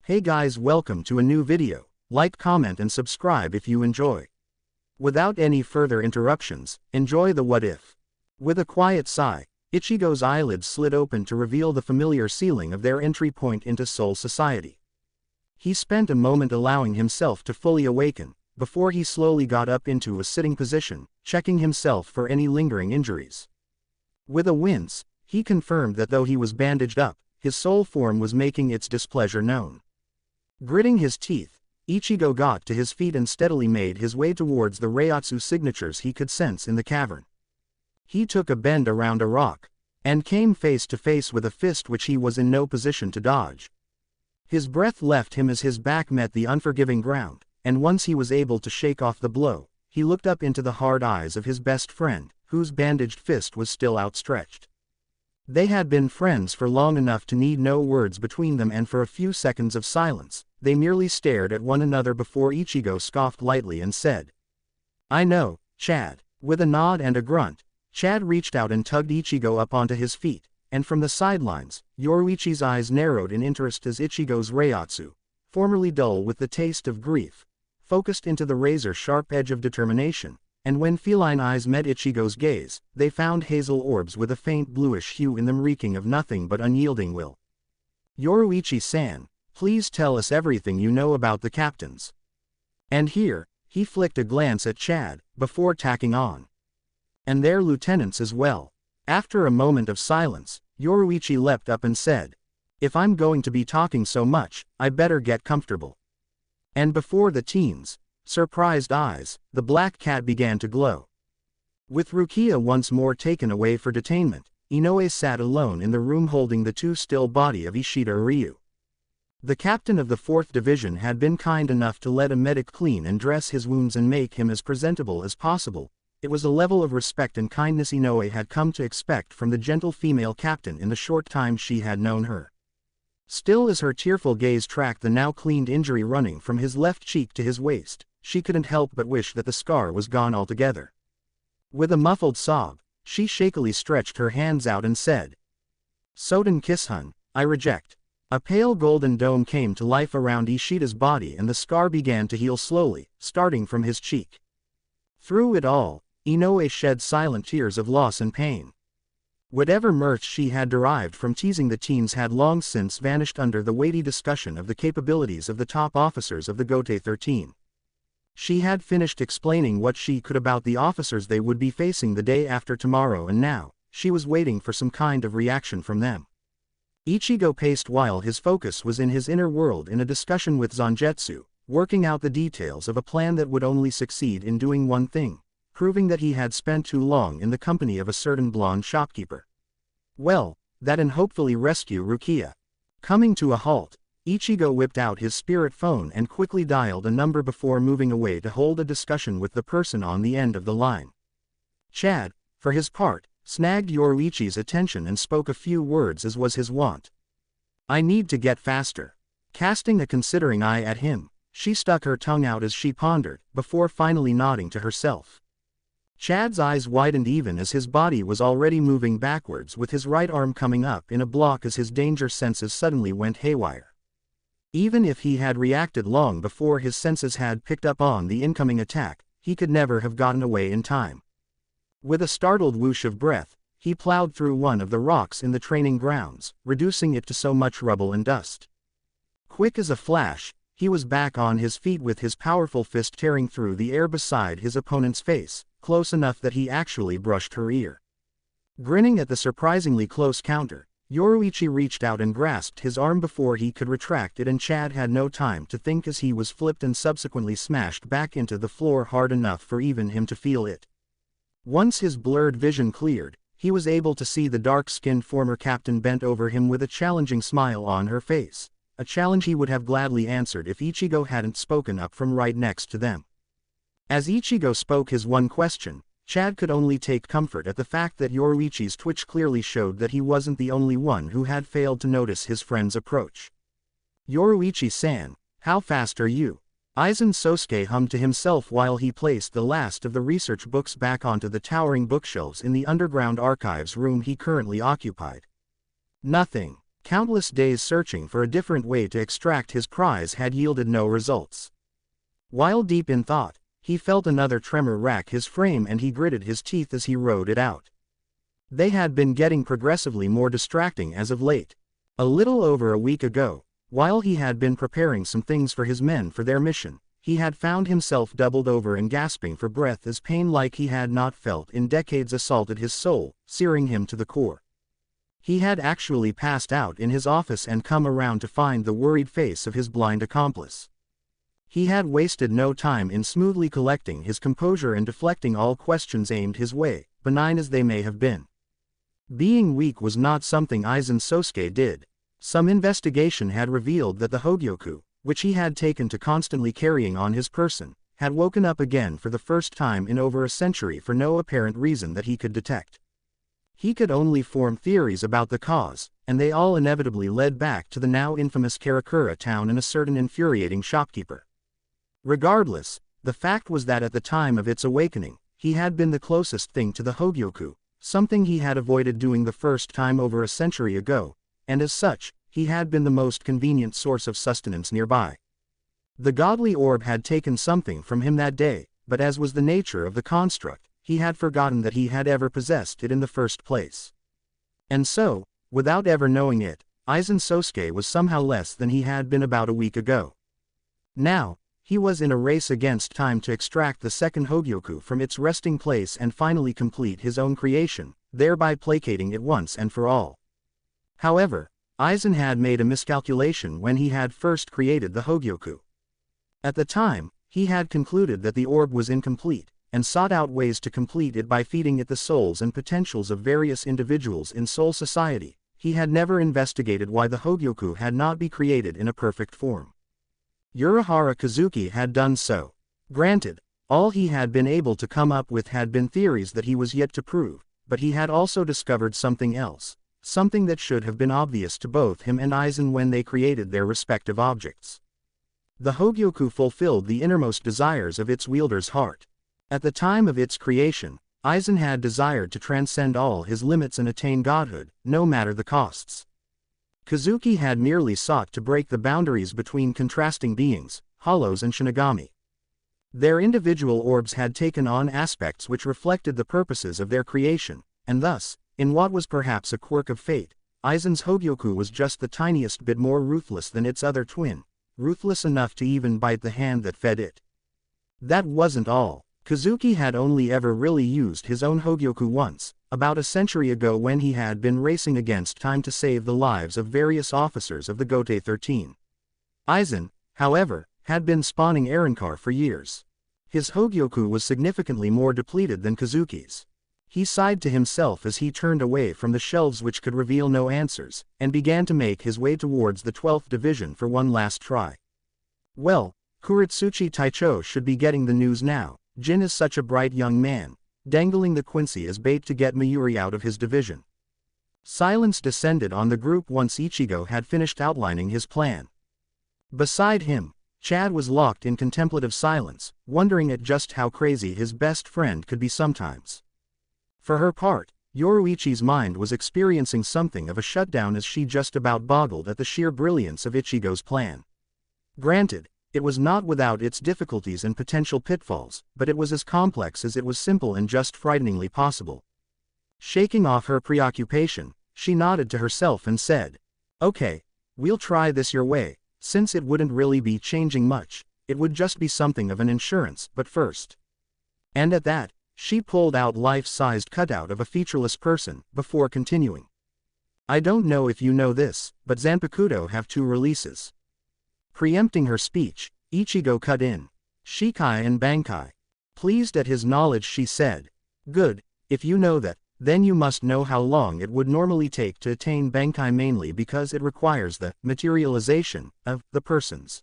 Hey guys, welcome to a new video. Like, comment and subscribe if you enjoy. Without any further interruptions, enjoy the what if. With a quiet sigh, Ichigo's eyelids slid open to reveal the familiar ceiling of their entry point into Soul Society. He spent a moment allowing himself to fully awaken, before he slowly got up into a sitting position, checking himself for any lingering injuries. With a wince, he confirmed that though he was bandaged up, his soul form was making its displeasure known. Gritting his teeth, Ichigo got to his feet and steadily made his way towards the Reiatsu signatures he could sense in the cavern. He took a bend around a rock, and came face to face with a fist which he was in no position to dodge. His breath left him as his back met the unforgiving ground, and once he was able to shake off the blow, he looked up into the hard eyes of his best friend, whose bandaged fist was still outstretched. They had been friends for long enough to need no words between them, and for a few seconds of silence, they merely stared at one another before Ichigo scoffed lightly and said, "I know, Chad." With a nod and a grunt, Chad reached out and tugged Ichigo up onto his feet, and from the sidelines, Yoruichi's eyes narrowed in interest as Ichigo's Reiatsu, formerly dull with the taste of grief, focused into the razor-sharp edge of determination, and when feline eyes met Ichigo's gaze, they found hazel orbs with a faint bluish hue in them reeking of nothing but unyielding will. "Yoruichi-san, please tell us everything you know about the captains." And here, he flicked a glance at Chad, before tacking on, "And their lieutenants as well." After a moment of silence, Yoruichi leapt up and said, "If I'm going to be talking so much, I better get comfortable." And before the teens' surprised eyes, the black cat began to glow. With Rukia once more taken away for detainment, Inoue sat alone in the room holding the too still body of Ishida Ryu. The captain of the 4th Division had been kind enough to let a medic clean and dress his wounds and make him as presentable as possible. It was a level of respect and kindness Inoue had come to expect from the gentle female captain in the short time she had known her. Still, as her tearful gaze tracked the now cleaned injury running from his left cheek to his waist, she couldn't help but wish that the scar was gone altogether. With a muffled sob, she shakily stretched her hands out and said, "Soden Kishun, I reject." A pale golden dome came to life around Ishida's body and the scar began to heal slowly, starting from his cheek. Through it all, Inoue shed silent tears of loss and pain. Whatever mirth she had derived from teasing the teens had long since vanished under the weighty discussion of the capabilities of the top officers of the Gote 13. She had finished explaining what she could about the officers they would be facing the day after tomorrow, and now, she was waiting for some kind of reaction from them. Ichigo paced while his focus was in his inner world in a discussion with Zangetsu, working out the details of a plan that would only succeed in doing one thing, proving that he had spent too long in the company of a certain blonde shopkeeper. Well, that and hopefully rescue Rukia. Coming to a halt, Ichigo whipped out his spirit phone and quickly dialed a number before moving away to hold a discussion with the person on the end of the line. Chad, for his part, snagged Yoruichi's attention and spoke a few words as was his wont. "I need to get faster." Casting a considering eye at him, she stuck her tongue out as she pondered, before finally nodding to herself. Chad's eyes widened even as his body was already moving backwards, with his right arm coming up in a block as his danger senses suddenly went haywire. Even if he had reacted long before his senses had picked up on the incoming attack, he could never have gotten away in time. With a startled whoosh of breath, he plowed through one of the rocks in the training grounds, reducing it to so much rubble and dust. Quick as a flash, he was back on his feet with his powerful fist tearing through the air beside his opponent's face, close enough that he actually brushed her ear. Grinning at the surprisingly close counter, Yoruichi reached out and grasped his arm before he could retract it, and Chad had no time to think as he was flipped and subsequently smashed back into the floor hard enough for even him to feel it. Once his blurred vision cleared, he was able to see the dark-skinned former captain bent over him with a challenging smile on her face, a challenge he would have gladly answered if Ichigo hadn't spoken up from right next to them. As Ichigo spoke his one question, Chad could only take comfort at the fact that Yoruichi's twitch clearly showed that he wasn't the only one who had failed to notice his friend's approach. "Yoruichi-san, how fast are you?" Aizen Sosuke hummed to himself while he placed the last of the research books back onto the towering bookshelves in the underground archives room he currently occupied. "Nothing." Countless days searching for a different way to extract his prize had yielded no results. While deep in thought, he felt another tremor rack his frame and he gritted his teeth as he rode it out. They had been getting progressively more distracting as of late. A little over a week ago, while he had been preparing some things for his men for their mission, he had found himself doubled over and gasping for breath as pain like he had not felt in decades assaulted his soul, searing him to the core. He had actually passed out in his office and come around to find the worried face of his blind accomplice. He had wasted no time in smoothly collecting his composure and deflecting all questions aimed his way, benign as they may have been. Being weak was not something Aizen Sosuke did. Some investigation had revealed that the Hogyoku, which he had taken to constantly carrying on his person, had woken up again for the first time in over a century for no apparent reason that he could detect. He could only form theories about the cause, and they all inevitably led back to the now infamous Karakura town and a certain infuriating shopkeeper. Regardless, the fact was that at the time of its awakening, he had been the closest thing to the Hogyoku, something he had avoided doing the first time over a century ago, and as such, he had been the most convenient source of sustenance nearby. The godly orb had taken something from him that day, but as was the nature of the construct, he had forgotten that he had ever possessed it in the first place. And so, without ever knowing it, Aizen Sosuke was somehow less than he had been about a week ago. Now, he was in a race against time to extract the second Hogyoku from its resting place and finally complete his own creation, thereby placating it once and for all. However, Aizen had made a miscalculation when he had first created the Hogyoku. At the time, he had concluded that the orb was incomplete, and sought out ways to complete it by feeding it the souls and potentials of various individuals in Soul Society. He had never investigated why the Hogyoku had not been created in a perfect form. Urahara Kazuki had done so. Granted, all he had been able to come up with had been theories that he was yet to prove, but he had also discovered something else, something that should have been obvious to both him and Aizen when they created their respective objects. The Hogyoku fulfilled the innermost desires of its wielder's heart. At the time of its creation, Aizen had desired to transcend all his limits and attain godhood, no matter the costs. Kazuki had merely sought to break the boundaries between contrasting beings, hollows and Shinigami. Their individual orbs had taken on aspects which reflected the purposes of their creation, and thus, in what was perhaps a quirk of fate, Aizen's Hogyoku was just the tiniest bit more ruthless than its other twin, ruthless enough to even bite the hand that fed it. That wasn't all. Kazuki had only ever really used his own Hogyoku once, about a century ago when he had been racing against time to save the lives of various officers of the Gote 13. Aizen, however, had been spawning Arankar for years. His Hogyoku was significantly more depleted than Kazuki's. He sighed to himself as he turned away from the shelves which could reveal no answers, and began to make his way towards the 12th Division for one last try. Well, Kuritsuchi Taicho should be getting the news now. Jin is such a bright young man, dangling the Quincy as bait to get Mayuri out of his division. Silence descended on the group once Ichigo had finished outlining his plan. Beside him, Chad was locked in contemplative silence, wondering at just how crazy his best friend could be sometimes. For her part, Yoruichi's mind was experiencing something of a shutdown as she just about boggled at the sheer brilliance of Ichigo's plan. Granted, it was not without its difficulties and potential pitfalls, but it was as complex as it was simple and just frighteningly possible. Shaking off her preoccupation, she nodded to herself and said, "Okay, we'll try this your way, since it wouldn't really be changing much, it would just be something of an insurance, but first." And at that, she pulled out life-sized cutout of a featureless person, before continuing. "I don't know if you know this, but Zanpakuto have 2 releases." Preempting her speech, Ichigo cut in. "Shikai and Bankai." Pleased at his knowledge she said, "Good, if you know that, then you must know how long it would normally take to attain Bankai, mainly because it requires the materialization of the persons."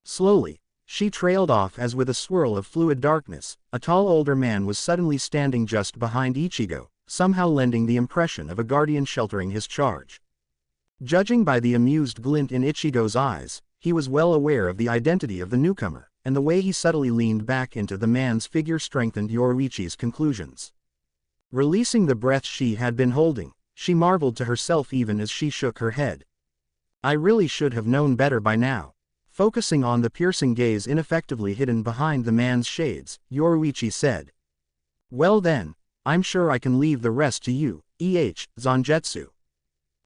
Slowly, she trailed off as with a swirl of fluid darkness, a tall older man was suddenly standing just behind Ichigo, somehow lending the impression of a guardian sheltering his charge. Judging by the amused glint in Ichigo's eyes, he was well aware of the identity of the newcomer, and the way he subtly leaned back into the man's figure strengthened Yoruichi's conclusions. Releasing the breath she had been holding, She marveled to herself even as she shook her head. I really should have known better by now. Focusing on the piercing gaze ineffectively hidden behind the man's shades, Yoruichi said. Well then, I'm sure I can leave the rest to you, Zangetsu.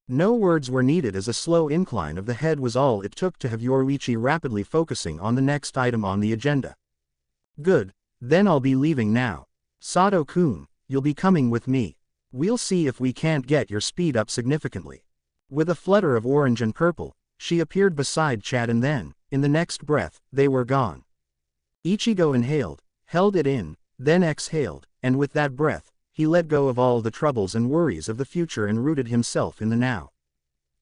No words were needed as a slow incline of the head was all it took to have Yoruichi rapidly focusing on the next item on the agenda. Good, then I'll be leaving now. Sato-kun, you'll be coming with me. We'll see if we can't get your speed up significantly. With a flutter of orange and purple, she appeared beside Chad and then, in the next breath, they were gone. Ichigo inhaled, held it in, then exhaled, and with that breath, he let go of all the troubles and worries of the future and rooted himself in the now.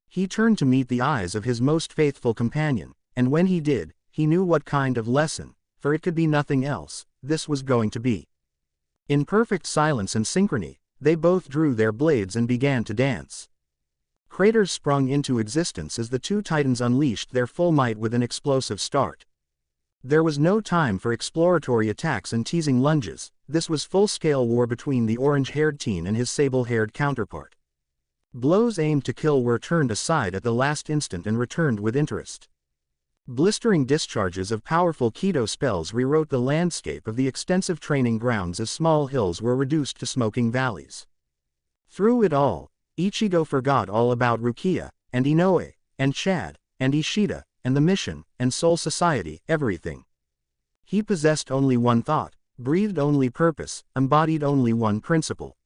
He turned to meet the eyes of his most faithful companion, and when he did, he knew what kind of lesson, for it could be nothing else, this was going to be. In perfect silence and synchrony, they both drew their blades and began to dance. Craters sprung into existence as the two titans unleashed their full might with an explosive start. There was no time for exploratory attacks and teasing lunges, this was full-scale war between the orange-haired teen and his sable-haired counterpart. Blows aimed to kill were turned aside at the last instant and returned with interest. Blistering discharges of powerful Kido spells rewrote the landscape of the extensive training grounds as small hills were reduced to smoking valleys. Through it all, Ichigo forgot all about Rukia, and Inoue, and Chad, and Ishida, and the mission, and Soul Society, everything. He possessed only one thought, breathed only purpose, embodied only one principle.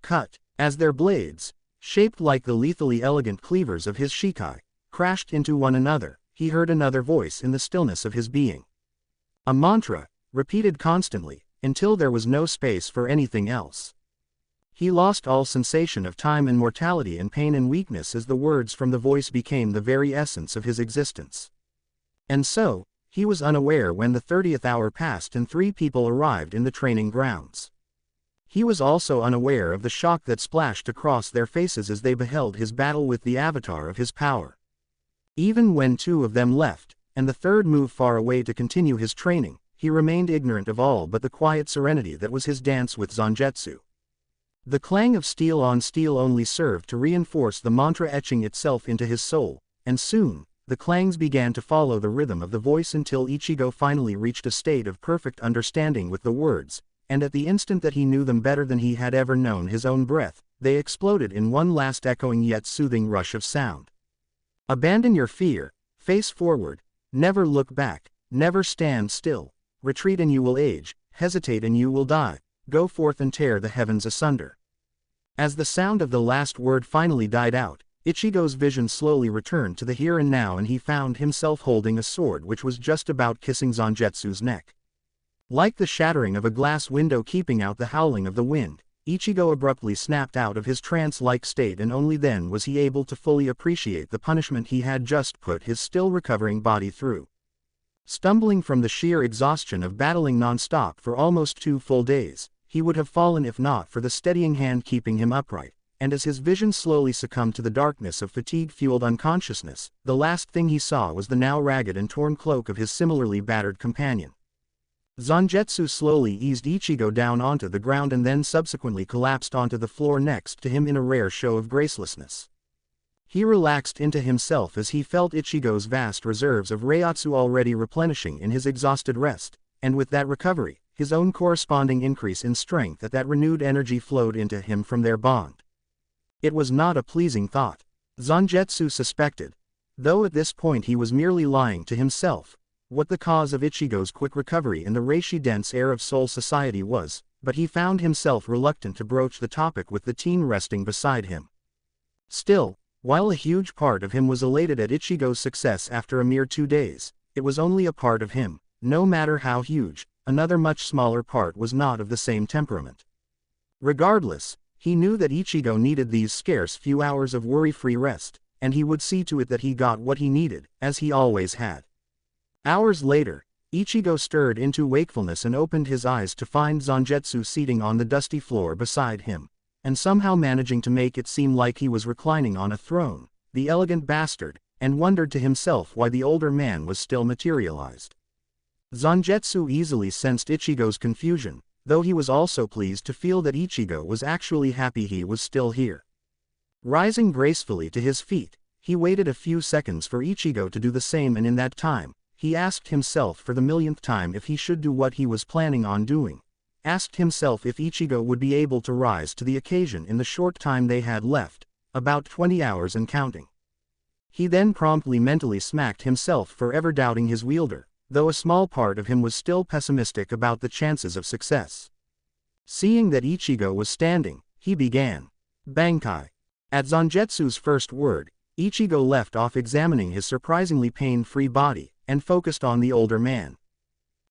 Cut, as their blades, shaped like the lethally elegant cleavers of his shikai, crashed into one another, he heard another voice in the stillness of his being. A mantra, repeated constantly, until there was no space for anything else. He lost all sensation of time and mortality and pain and weakness as the words from the voice became the very essence of his existence. And so, he was unaware when the 30th hour passed and 3 people arrived in the training grounds. He was also unaware of the shock that splashed across their faces as they beheld his battle with the avatar of his power. Even when 2 of them left, and the 3rd moved far away to continue his training, he remained ignorant of all but the quiet serenity that was his dance with Zangetsu. The clang of steel on steel only served to reinforce the mantra etching itself into his soul, and soon, the clangs began to follow the rhythm of the voice until Ichigo finally reached a state of perfect understanding with the words, and at the instant that he knew them better than he had ever known his own breath, they exploded in one last echoing yet soothing rush of sound. Abandon your fear, face forward, never look back, never stand still, retreat and you will age, hesitate and you will die, go forth and tear the heavens asunder. As the sound of the last word finally died out, Ichigo's vision slowly returned to the here and now and he found himself holding a sword which was just about kissing Zangetsu's neck. Like the shattering of a glass window keeping out the howling of the wind, Ichigo abruptly snapped out of his trance-like state and only then was he able to fully appreciate the punishment he had just put his still recovering body through. Stumbling from the sheer exhaustion of battling non-stop for almost 2 full days, he would have fallen if not for the steadying hand keeping him upright, and as his vision slowly succumbed to the darkness of fatigue-fueled unconsciousness, the last thing he saw was the now ragged and torn cloak of his similarly battered companion. Zangetsu slowly eased Ichigo down onto the ground and then subsequently collapsed onto the floor next to him in a rare show of gracelessness. He relaxed into himself as he felt Ichigo's vast reserves of Reiatsu already replenishing in his exhausted rest, and with that recovery, his own corresponding increase in strength that renewed energy flowed into him from their bond. It was not a pleasing thought. Zangetsu suspected, though at this point he was merely lying to himself, what the cause of Ichigo's quick recovery in the reishi-dense air of Soul Society was, but he found himself reluctant to broach the topic with the teen resting beside him. Still, while a huge part of him was elated at Ichigo's success after a mere 2 days, it was only a part of him, no matter how huge. Another much smaller part was not of the same temperament. Regardless, he knew that Ichigo needed these scarce few hours of worry-free rest, and he would see to it that he got what he needed, as he always had. Hours later, Ichigo stirred into wakefulness and opened his eyes to find Zangetsu seating on the dusty floor beside him, and somehow managing to make it seem like he was reclining on a throne, the elegant bastard, and wondered to himself why the older man was still materialized. Zangetsu easily sensed Ichigo's confusion, though he was also pleased to feel that Ichigo was actually happy he was still here. Rising gracefully to his feet, he waited a few seconds for Ichigo to do the same, and in that time, he asked himself for the millionth time if he should do what he was planning on doing. Asked himself if Ichigo would be able to rise to the occasion in the short time they had left, about 20 hours and counting. He then promptly mentally smacked himself for ever doubting his wielder, though a small part of him was still pessimistic about the chances of success. Seeing that Ichigo was standing, he began. Bankai. At Zangetsu's first word, Ichigo left off examining his surprisingly pain-free body, and focused on the older man.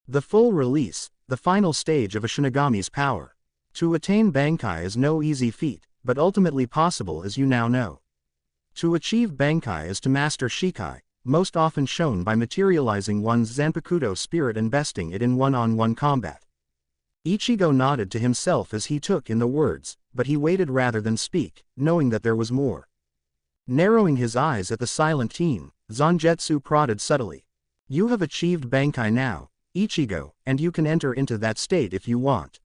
The full release, the final stage of a Shinigami's power. To attain Bankai is no easy feat, but ultimately possible, as you now know. To achieve Bankai is to master Shikai, most often shown by materializing one's Zanpakuto spirit and besting it in one-on-one combat. Ichigo nodded to himself as he took in the words, but he waited rather than speak, knowing that there was more. Narrowing his eyes at the silent teen, Zangetsu prodded subtly. You have achieved Bankai now, Ichigo, and you can enter into that state if you want.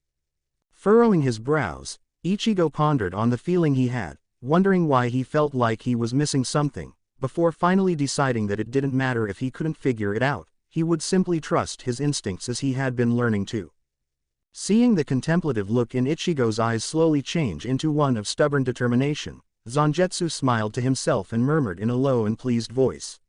Furrowing his brows, Ichigo pondered on the feeling he had, wondering why he felt like he was missing something, before finally deciding that it didn't matter if he couldn't figure it out, he would simply trust his instincts as he had been learning to. Seeing the contemplative look in Ichigo's eyes slowly change into one of stubborn determination, Zangetsu smiled to himself and murmured in a low and pleased voice.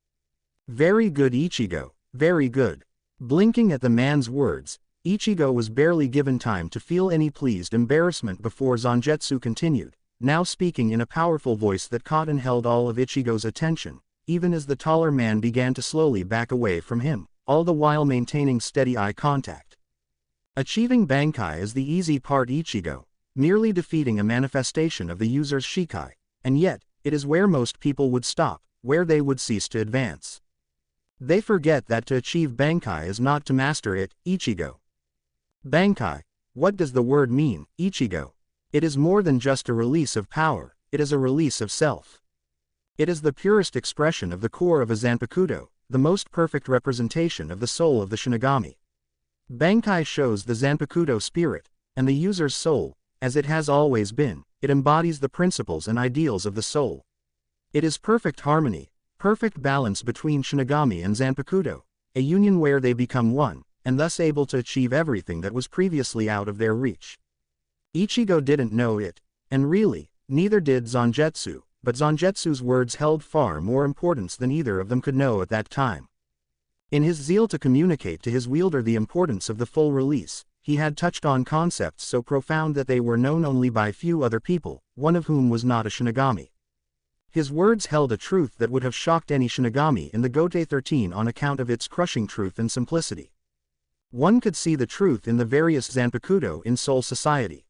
Very good, Ichigo, very good. Blinking at the man's words, Ichigo was barely given time to feel any pleased embarrassment before Zangetsu continued, now speaking in a powerful voice that caught and held all of Ichigo's attention, even as the taller man began to slowly back away from him, all the while maintaining steady eye contact. Achieving Bankai is the easy part, Ichigo, merely defeating a manifestation of the user's Shikai, and yet, it is where most people would stop, where they would cease to advance. They forget that to achieve Bankai is not to master it, Ichigo. Bankai, what does the word mean, Ichigo? It is more than just a release of power, it is a release of self. It is the purest expression of the core of a Zanpakuto, the most perfect representation of the soul of the Shinigami. Bankai shows the Zanpakuto spirit, and the user's soul, as it has always been. It embodies the principles and ideals of the soul. It is perfect harmony, perfect balance between Shinigami and Zanpakuto, a union where they become one, and thus able to achieve everything that was previously out of their reach. Ichigo didn't know it, and really, neither did Zangetsu, but Zangetsu's words held far more importance than either of them could know at that time. In his zeal to communicate to his wielder the importance of the full release, he had touched on concepts so profound that they were known only by few other people, one of whom was not a Shinigami. His words held a truth that would have shocked any Shinigami in the Gote 13 on account of its crushing truth and simplicity. One could see the truth in the various Zanpakuto in Soul Society.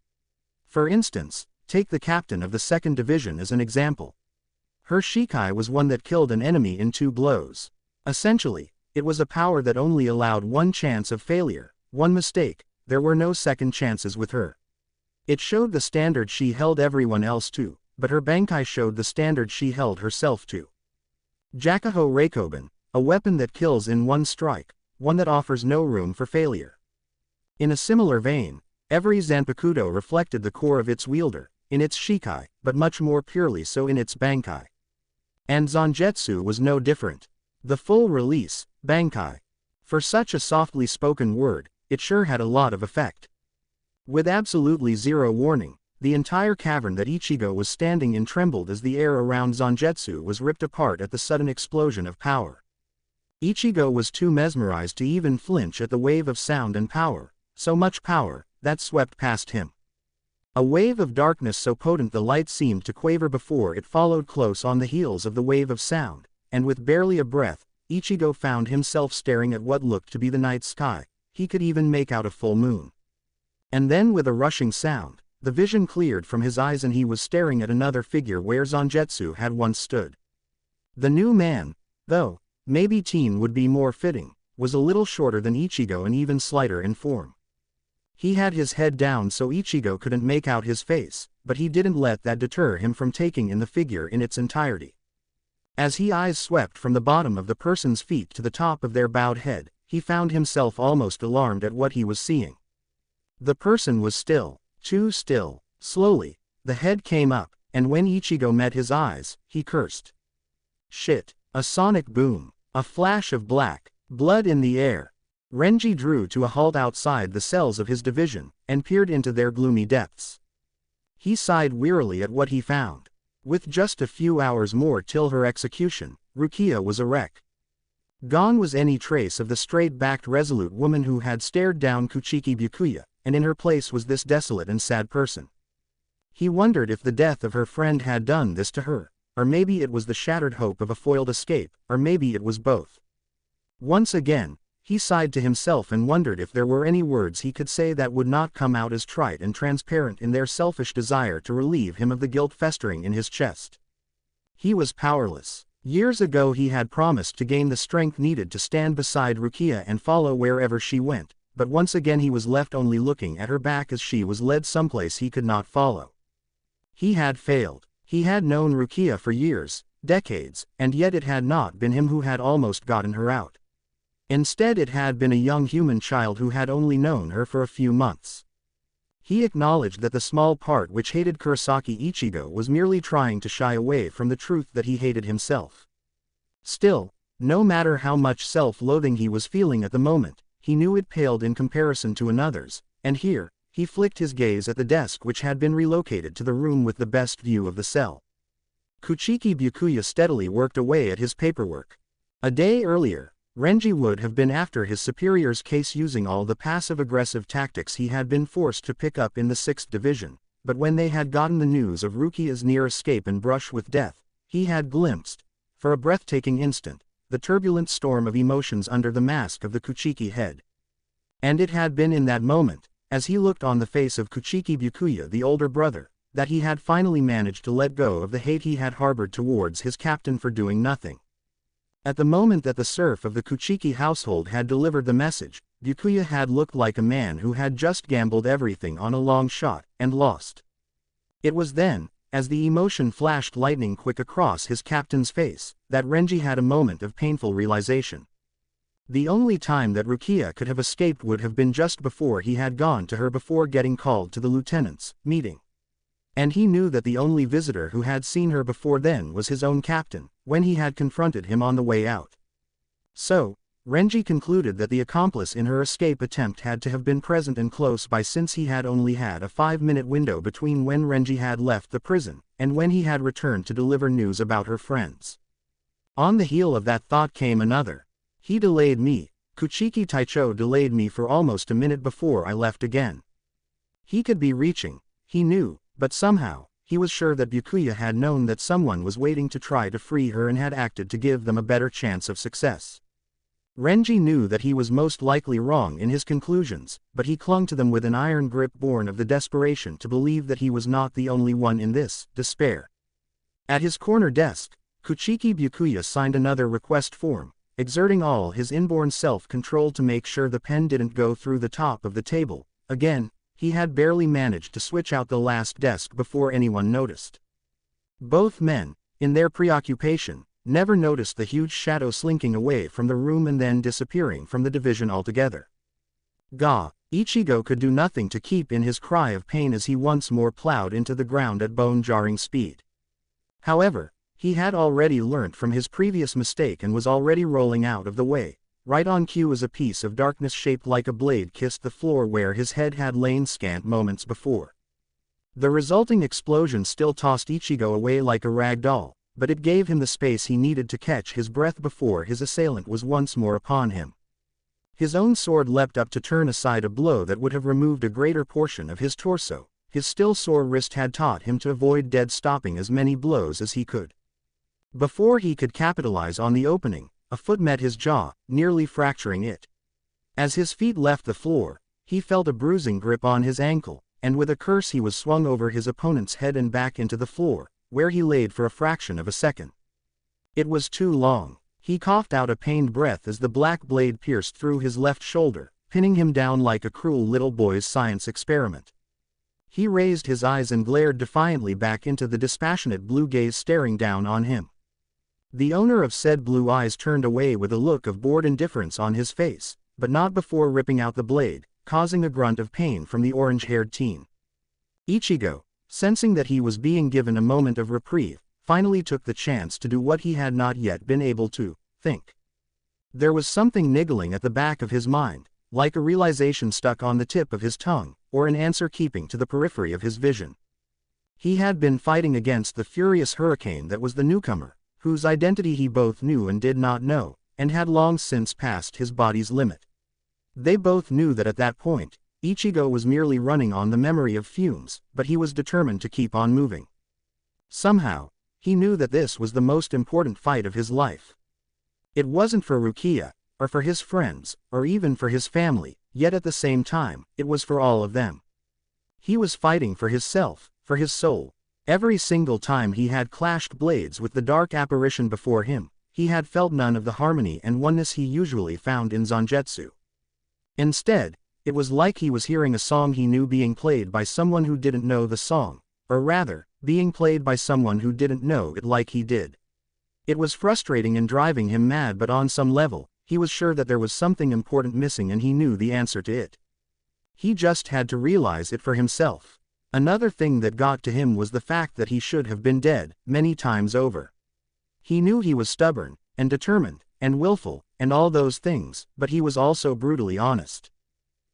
For instance, take the captain of the 2nd Division as an example. Her Shikai was one that killed an enemy in 2 blows. Essentially, it was a power that only allowed one chance of failure, one mistake. There were no second chances with her. It showed the standard she held everyone else to, but her Bankai showed the standard she held herself to. Jakuho Reikoben, a weapon that kills in one strike, one that offers no room for failure. In a similar vein, every Zanpakuto reflected the core of its wielder, in its Shikai, but much more purely so in its Bankai. And Zangetsu was no different. The full release, Bankai. For such a softly spoken word, it sure had a lot of effect. With absolutely zero warning, the entire cavern that Ichigo was standing in trembled as the air around Zangetsu was ripped apart at the sudden explosion of power. Ichigo was too mesmerized to even flinch at the wave of sound and power, so much power, that swept past him. A wave of darkness so potent the light seemed to quaver before it followed close on the heels of the wave of sound, and with barely a breath, Ichigo found himself staring at what looked to be the night sky. He could even make out a full moon. And then with a rushing sound, the vision cleared from his eyes and he was staring at another figure where Zangetsu had once stood. The new man, though, maybe teen would be more fitting, was a little shorter than Ichigo and even slighter in form. He had his head down so Ichigo couldn't make out his face, but he didn't let that deter him from taking in the figure in its entirety. As his eyes swept from the bottom of the person's feet to the top of their bowed head, he found himself almost alarmed at what he was seeing. The person was still, too still. Slowly, the head came up, and when Ichigo met his eyes, he cursed. Shit. A sonic boom. A flash of black blood in the air. Renji drew to a halt outside the cells of his division, and peered into their gloomy depths. He sighed wearily at what he found. With just a few hours more till her execution, Rukia was a wreck. Gone was any trace of the straight-backed resolute woman who had stared down Kuchiki Byakuya, and in her place was this desolate and sad person. He wondered if the death of her friend had done this to her, or maybe it was the shattered hope of a foiled escape, or maybe it was both. Once again, he sighed to himself and wondered if there were any words he could say that would not come out as trite and transparent in their selfish desire to relieve him of the guilt festering in his chest. He was powerless. Years ago he had promised to gain the strength needed to stand beside Rukia and follow wherever she went, but once again he was left only looking at her back as she was led someplace he could not follow. He had failed. He had known Rukia for years, decades, and yet it had not been him who had almost gotten her out. Instead it had been a young human child who had only known her for a few months. He acknowledged that the small part which hated Kurosaki Ichigo was merely trying to shy away from the truth that he hated himself. Still, no matter how much self-loathing he was feeling at the moment, he knew it paled in comparison to another's, and here, he flicked his gaze at the desk which had been relocated to the room with the best view of the cell. Kuchiki Byakuya steadily worked away at his paperwork. A day earlier, Renji would have been after his superior's case using all the passive-aggressive tactics he had been forced to pick up in the 6th Division, but when they had gotten the news of Rukia's near escape and brush with death, he had glimpsed, for a breathtaking instant, the turbulent storm of emotions under the mask of the Kuchiki head. And it had been in that moment, as he looked on the face of Kuchiki Byakuya the older brother, that he had finally managed to let go of the hate he had harbored towards his captain for doing nothing. At the moment that the serf of the Kuchiki household had delivered the message, Byakuya had looked like a man who had just gambled everything on a long shot, and lost. It was then, as the emotion flashed lightning quick across his captain's face, that Renji had a moment of painful realization. The only time that Rukia could have escaped would have been just before he had gone to her before getting called to the lieutenant's meeting. And he knew that the only visitor who had seen her before then was his own captain, when he had confronted him on the way out. So, Renji concluded that the accomplice in her escape attempt had to have been present and close by, since he had only had a 5-minute window between when Renji had left the prison, and when he had returned to deliver news about her friends. On the heel of that thought came another. He delayed me. Kuchiki Taicho delayed me for almost a minute before I left again. He could be reaching, he knew, but somehow, he was sure that Byakuya had known that someone was waiting to try to free her and had acted to give them a better chance of success. Renji knew that he was most likely wrong in his conclusions, but he clung to them with an iron grip born of the desperation to believe that he was not the only one in this despair. At his corner desk, Kuchiki Byakuya signed another request form, exerting all his inborn self-control to make sure the pen didn't go through the top of the table. Again, he had barely managed to switch out the last desk before anyone noticed. Both men, in their preoccupation, never noticed the huge shadow slinking away from the room and then disappearing from the division altogether. Ichigo could do nothing to keep in his cry of pain as he once more plowed into the ground at bone-jarring speed. However, he had already learnt from his previous mistake and was already rolling out of the way. Right on cue as a piece of darkness shaped like a blade kissed the floor where his head had lain scant moments before. The resulting explosion still tossed Ichigo away like a rag doll, but it gave him the space he needed to catch his breath before his assailant was once more upon him. His own sword leapt up to turn aside a blow that would have removed a greater portion of his torso. His still sore wrist had taught him to avoid dead stopping as many blows as he could. Before he could capitalize on the opening, a foot met his jaw, nearly fracturing it. As his feet left the floor, he felt a bruising grip on his ankle, and with a curse he was swung over his opponent's head and back into the floor, where he laid for a fraction of a second. It was too long. He coughed out a pained breath as the black blade pierced through his left shoulder, pinning him down like a cruel little boy's science experiment. He raised his eyes and glared defiantly back into the dispassionate blue gaze staring down on him. The owner of said blue eyes turned away with a look of bored indifference on his face, but not before ripping out the blade, causing a grunt of pain from the orange-haired teen. "Ichigo, sensing that he was being given a moment of reprieve, finally took the chance to do what he had not yet been able to think. There was something niggling at the back of his mind, like a realization stuck on the tip of his tongue, or an answer keeping to the periphery of his vision. He had been fighting against the furious hurricane that was the newcomer, whose identity he both knew and did not know, and had long since passed his body's limit. They both knew that at that point, Ichigo was merely running on the memory of fumes, but he was determined to keep on moving. Somehow, he knew that this was the most important fight of his life. It wasn't for Rukia, or for his friends, or even for his family, yet at the same time, it was for all of them. He was fighting for his self, for his soul. Every single time he had clashed blades with the dark apparition before him, he had felt none of the harmony and oneness he usually found in Zangetsu. Instead, it was like he was hearing a song he knew being played by someone who didn't know the song, or rather, being played by someone who didn't know it like he did. It was frustrating and driving him mad, but on some level, he was sure that there was something important missing and he knew the answer to it. He just had to realize it for himself. Another thing that got to him was the fact that he should have been dead, many times over. He knew he was stubborn, and determined, and willful, and all those things, but he was also brutally honest.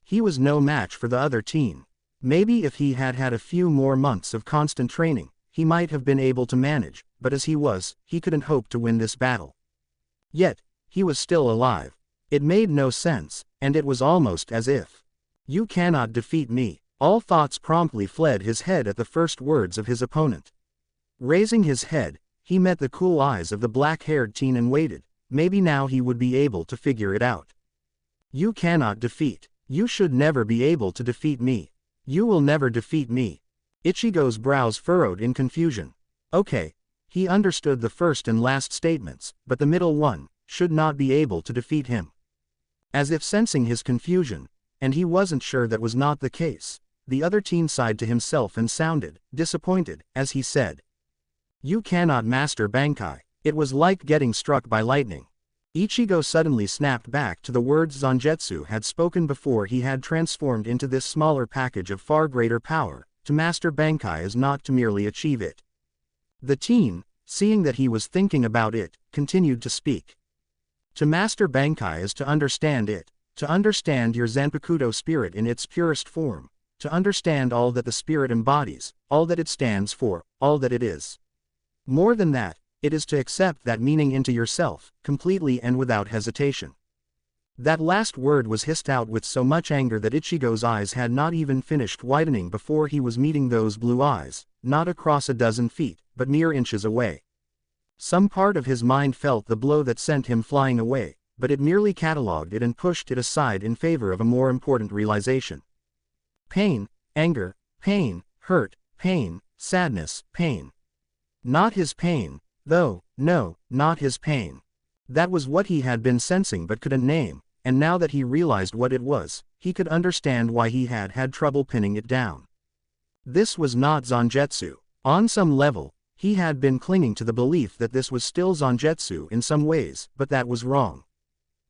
He was no match for the other teen. Maybe if he had had a few more months of constant training, he might have been able to manage, but as he was, he couldn't hope to win this battle. Yet, he was still alive. It made no sense, and it was almost as if, "You cannot defeat me." All thoughts promptly fled his head at the first words of his opponent. Raising his head, he met the cool eyes of the black-haired teen and waited. Maybe now he would be able to figure it out. "You cannot defeat. You should never be able to defeat me. You will never defeat me." Ichigo's brows furrowed in confusion. Okay, he understood the first and last statements, but the middle one, should not be able to defeat him. As if sensing his confusion, and he wasn't sure that was not the case, the other teen sighed to himself and sounded disappointed, as he said, "You cannot master Bankai." It was like getting struck by lightning. Ichigo suddenly snapped back to the words Zangetsu had spoken before he had transformed into this smaller package of far greater power. To master Bankai is not to merely achieve it. The teen, seeing that he was thinking about it, continued to speak. To master Bankai is to understand it, to understand your Zanpakuto spirit in its purest form, to understand all that the spirit embodies, all that it stands for, all that it is. More than that, it is to accept that meaning into yourself, completely and without hesitation. That last word was hissed out with so much anger that Ichigo's eyes had not even finished widening before he was meeting those blue eyes, not across a dozen feet, but mere inches away. Some part of his mind felt the blow that sent him flying away, but it merely catalogued it and pushed it aside in favor of a more important realization. Pain, anger, pain, hurt, pain, sadness, pain. Not his pain, though, no, not his pain. That was what he had been sensing but couldn't name, and now that he realized what it was, he could understand why he had had trouble pinning it down. This was not Zangetsu. On some level, he had been clinging to the belief that this was still Zangetsu in some ways, but that was wrong.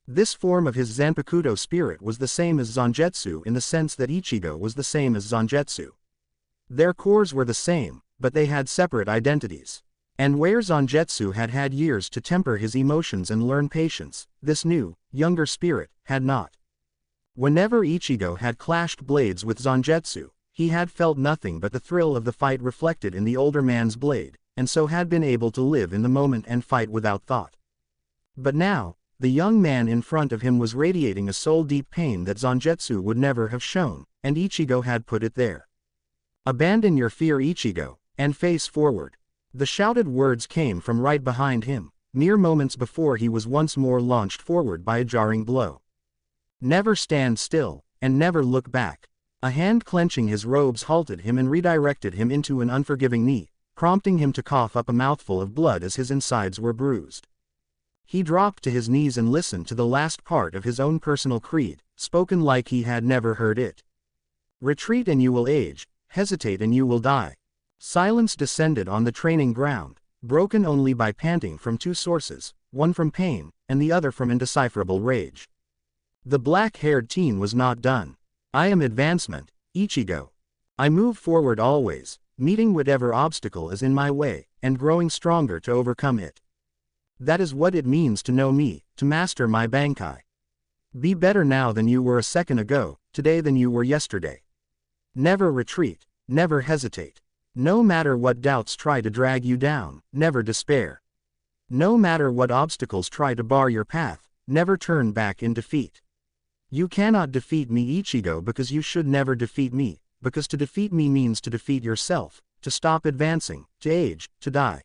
This form of his Zanpakuto spirit was the same as Zangetsu in the sense that Ichigo was the same as Zangetsu. Their cores were the same, but they had separate identities. And where Zangetsu had had years to temper his emotions and learn patience, this new, younger spirit had not. Whenever Ichigo had clashed blades with Zangetsu, he had felt nothing but the thrill of the fight reflected in the older man's blade, and so had been able to live in the moment and fight without thought. But now, the young man in front of him was radiating a soul-deep pain that Zangetsu would never have shown, and Ichigo had put it there. "Abandon your fear, Ichigo, and face forward." The shouted words came from right behind him, mere moments before he was once more launched forward by a jarring blow. "Never stand still, and never look back." A hand clenching his robes halted him and redirected him into an unforgiving knee, prompting him to cough up a mouthful of blood as his insides were bruised. He dropped to his knees and listened to the last part of his own personal creed, spoken like he had never heard it. "Retreat and you will age, hesitate and you will die." Silence descended on the training ground, broken only by panting from two sources, one from pain, and the other from indecipherable rage. The black-haired teen was not done. "I am advancement, Ichigo. I move forward always, meeting whatever obstacle is in my way, and growing stronger to overcome it. That is what it means to know me, to master my Bankai. Be better now than you were a second ago, today than you were yesterday. Never retreat, never hesitate. No matter what doubts try to drag you down, never despair. No matter what obstacles try to bar your path, never turn back in defeat. You cannot defeat me, Ichigo, because you should never defeat me, because to defeat me means to defeat yourself, to stop advancing, to age, to die.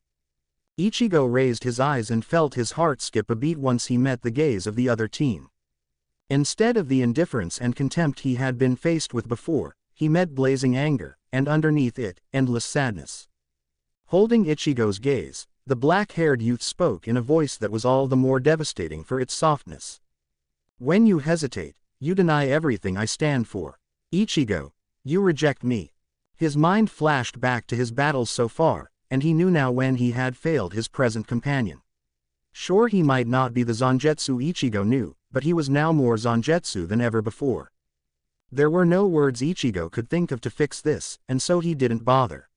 Ichigo raised his eyes and felt his heart skip a beat once he met the gaze of the other team. Instead of the indifference and contempt he had been faced with before, he met blazing anger, and underneath it, endless sadness. Holding Ichigo's gaze, the black-haired youth spoke in a voice that was all the more devastating for its softness. When you hesitate, you deny everything I stand for. Ichigo, you reject me. His mind flashed back to his battles so far, and he knew now when he had failed his present companion. Sure, he might not be the Zangetsu Ichigo knew, but he was now more Zangetsu than ever before. There were no words Ichigo could think of to fix this, and so he didn't bother.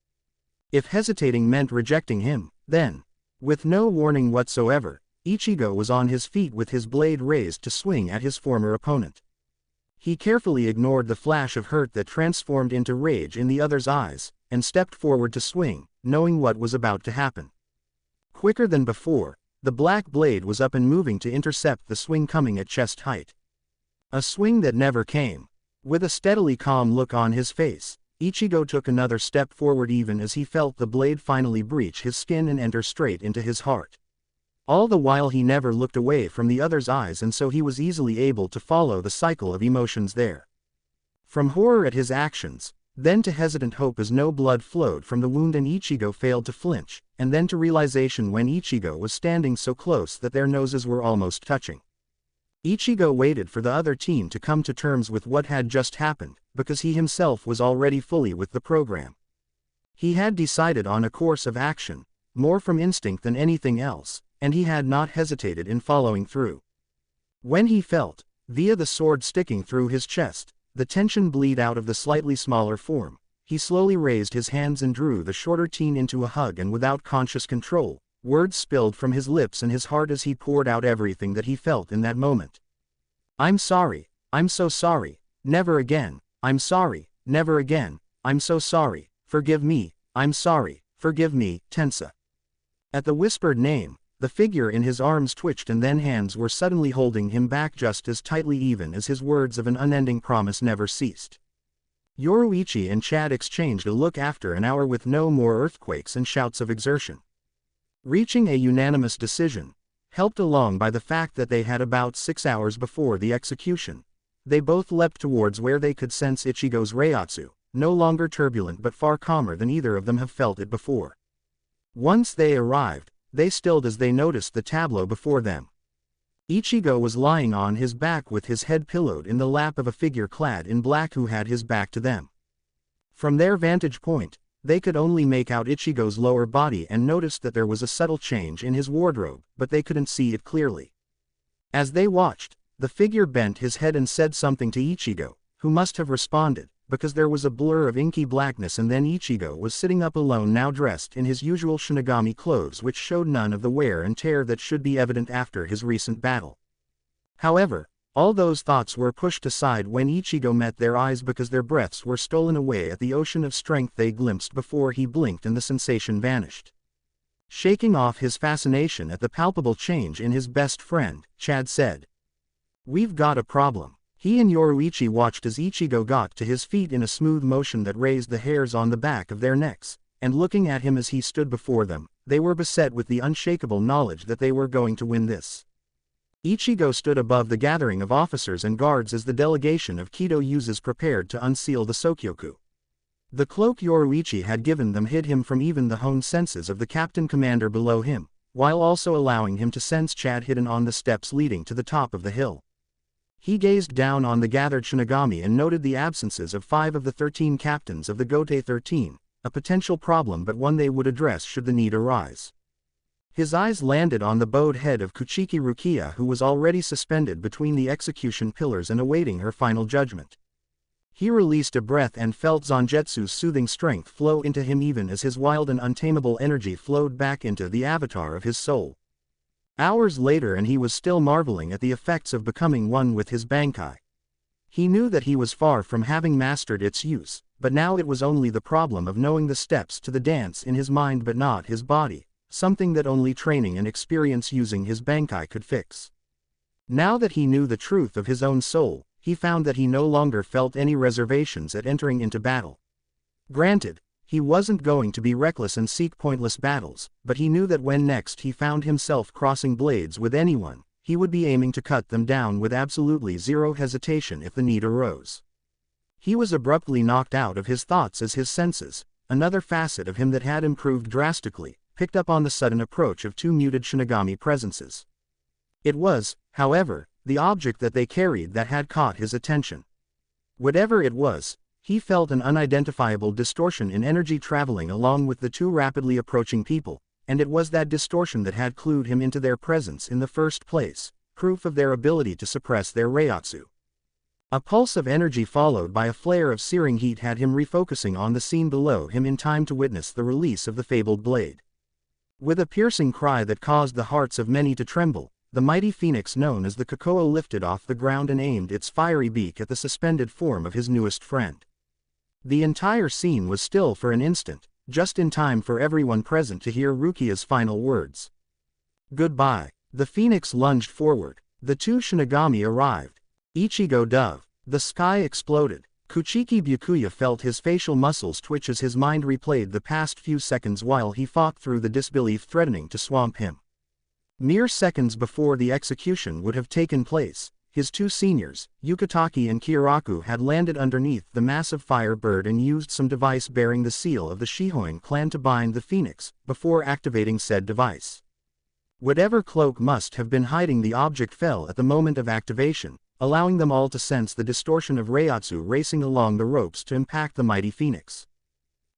If hesitating meant rejecting him, then, with no warning whatsoever, Ichigo was on his feet with his blade raised to swing at his former opponent. He carefully ignored the flash of hurt that transformed into rage in the other's eyes, and stepped forward to swing, knowing what was about to happen. Quicker than before, the black blade was up and moving to intercept the swing coming at chest height. A swing that never came. With a steadily calm look on his face, Ichigo took another step forward even as he felt the blade finally breach his skin and enter straight into his heart. All the while he never looked away from the other's eyes, and so he was easily able to follow the cycle of emotions there. From horror at his actions, then to hesitant hope as no blood flowed from the wound and Ichigo failed to flinch, and then to realization when Ichigo was standing so close that their noses were almost touching. Ichigo waited for the other team to come to terms with what had just happened, because he himself was already fully with the program. He had decided on a course of action, more from instinct than anything else, and he had not hesitated in following through. When he felt, via the sword sticking through his chest, the tension bleed out of the slightly smaller form, he slowly raised his hands and drew the shorter teen into a hug, and without conscious control, words spilled from his lips and his heart as he poured out everything that he felt in that moment. I'm sorry, I'm so sorry, never again, I'm sorry, never again, I'm so sorry, forgive me, I'm sorry, forgive me, Tensa. At the whispered name, the figure in his arms twitched, and then hands were suddenly holding him back just as tightly even as his words of an unending promise never ceased. Yoruichi and Chad exchanged a look after an hour with no more earthquakes and shouts of exertion. Reaching a unanimous decision, helped along by the fact that they had about 6 hours before the execution, they both leapt towards where they could sense Ichigo's Reiatsu, no longer turbulent but far calmer than either of them have felt it before. Once they arrived, they stilled as they noticed the tableau before them. Ichigo was lying on his back with his head pillowed in the lap of a figure clad in black who had his back to them. From their vantage point, they could only make out Ichigo's lower body and noticed that there was a subtle change in his wardrobe, but they couldn't see it clearly. As they watched, the figure bent his head and said something to Ichigo, who must have responded, because there was a blur of inky blackness, and then Ichigo was sitting up alone, now dressed in his usual Shinigami clothes, which showed none of the wear and tear that should be evident after his recent battle. However, all those thoughts were pushed aside when Ichigo met their eyes, because their breaths were stolen away at the ocean of strength they glimpsed before he blinked and the sensation vanished. Shaking off his fascination at the palpable change in his best friend, Chad said, "We've got a problem." He and Yoruichi watched as Ichigo got to his feet in a smooth motion that raised the hairs on the back of their necks, and looking at him as he stood before them, they were beset with the unshakable knowledge that they were going to win this. Ichigo stood above the gathering of officers and guards as the delegation of Kido uses prepared to unseal the Sokyoku. The cloak Yoruichi had given them hid him from even the honed senses of the captain commander below him, while also allowing him to sense Chad hidden on the steps leading to the top of the hill. He gazed down on the gathered Shinigami and noted the absences of 5 of the 13 captains of the Gote 13, a potential problem but one they would address should the need arise. His eyes landed on the bowed head of Kuchiki Rukia, who was already suspended between the execution pillars and awaiting her final judgment. He released a breath and felt Zangetsu's soothing strength flow into him even as his wild and untamable energy flowed back into the avatar of his soul. Hours later and he was still marveling at the effects of becoming one with his Bankai. He knew that he was far from having mastered its use, but now it was only the problem of knowing the steps to the dance in his mind but not his body, something that only training and experience using his Bankai could fix. Now that he knew the truth of his own soul, he found that he no longer felt any reservations at entering into battle. Granted, he wasn't going to be reckless and seek pointless battles, but he knew that when next he found himself crossing blades with anyone, he would be aiming to cut them down with absolutely zero hesitation if the need arose. He was abruptly knocked out of his thoughts as his senses, another facet of him that had improved drastically, picked up on the sudden approach of two muted Shinigami presences. It was, however, the object that they carried that had caught his attention. Whatever it was, he felt an unidentifiable distortion in energy traveling along with the two rapidly approaching people, and it was that distortion that had clued him into their presence in the first place, proof of their ability to suppress their Reiatsu. A pulse of energy followed by a flare of searing heat had him refocusing on the scene below him in time to witness the release of the fabled blade. With a piercing cry that caused the hearts of many to tremble, the mighty phoenix known as the Kakao lifted off the ground and aimed its fiery beak at the suspended form of his newest friend. The entire scene was still for an instant, just in time for everyone present to hear Rukia's final words. Goodbye. The phoenix lunged forward. The two Shinigami arrived. Ichigo dove. The sky exploded. Kuchiki Byakuya felt his facial muscles twitch as his mind replayed the past few seconds while he fought through the disbelief threatening to swamp him. Mere seconds before the execution would have taken place, his two seniors, Yukitake and Kyoraku, had landed underneath the massive fire bird and used some device bearing the seal of the Shihoin clan to bind the phoenix, before activating said device. Whatever cloak must have been hiding the object fell at the moment of activation, allowing them all to sense the distortion of Reiatsu racing along the ropes to impact the mighty phoenix.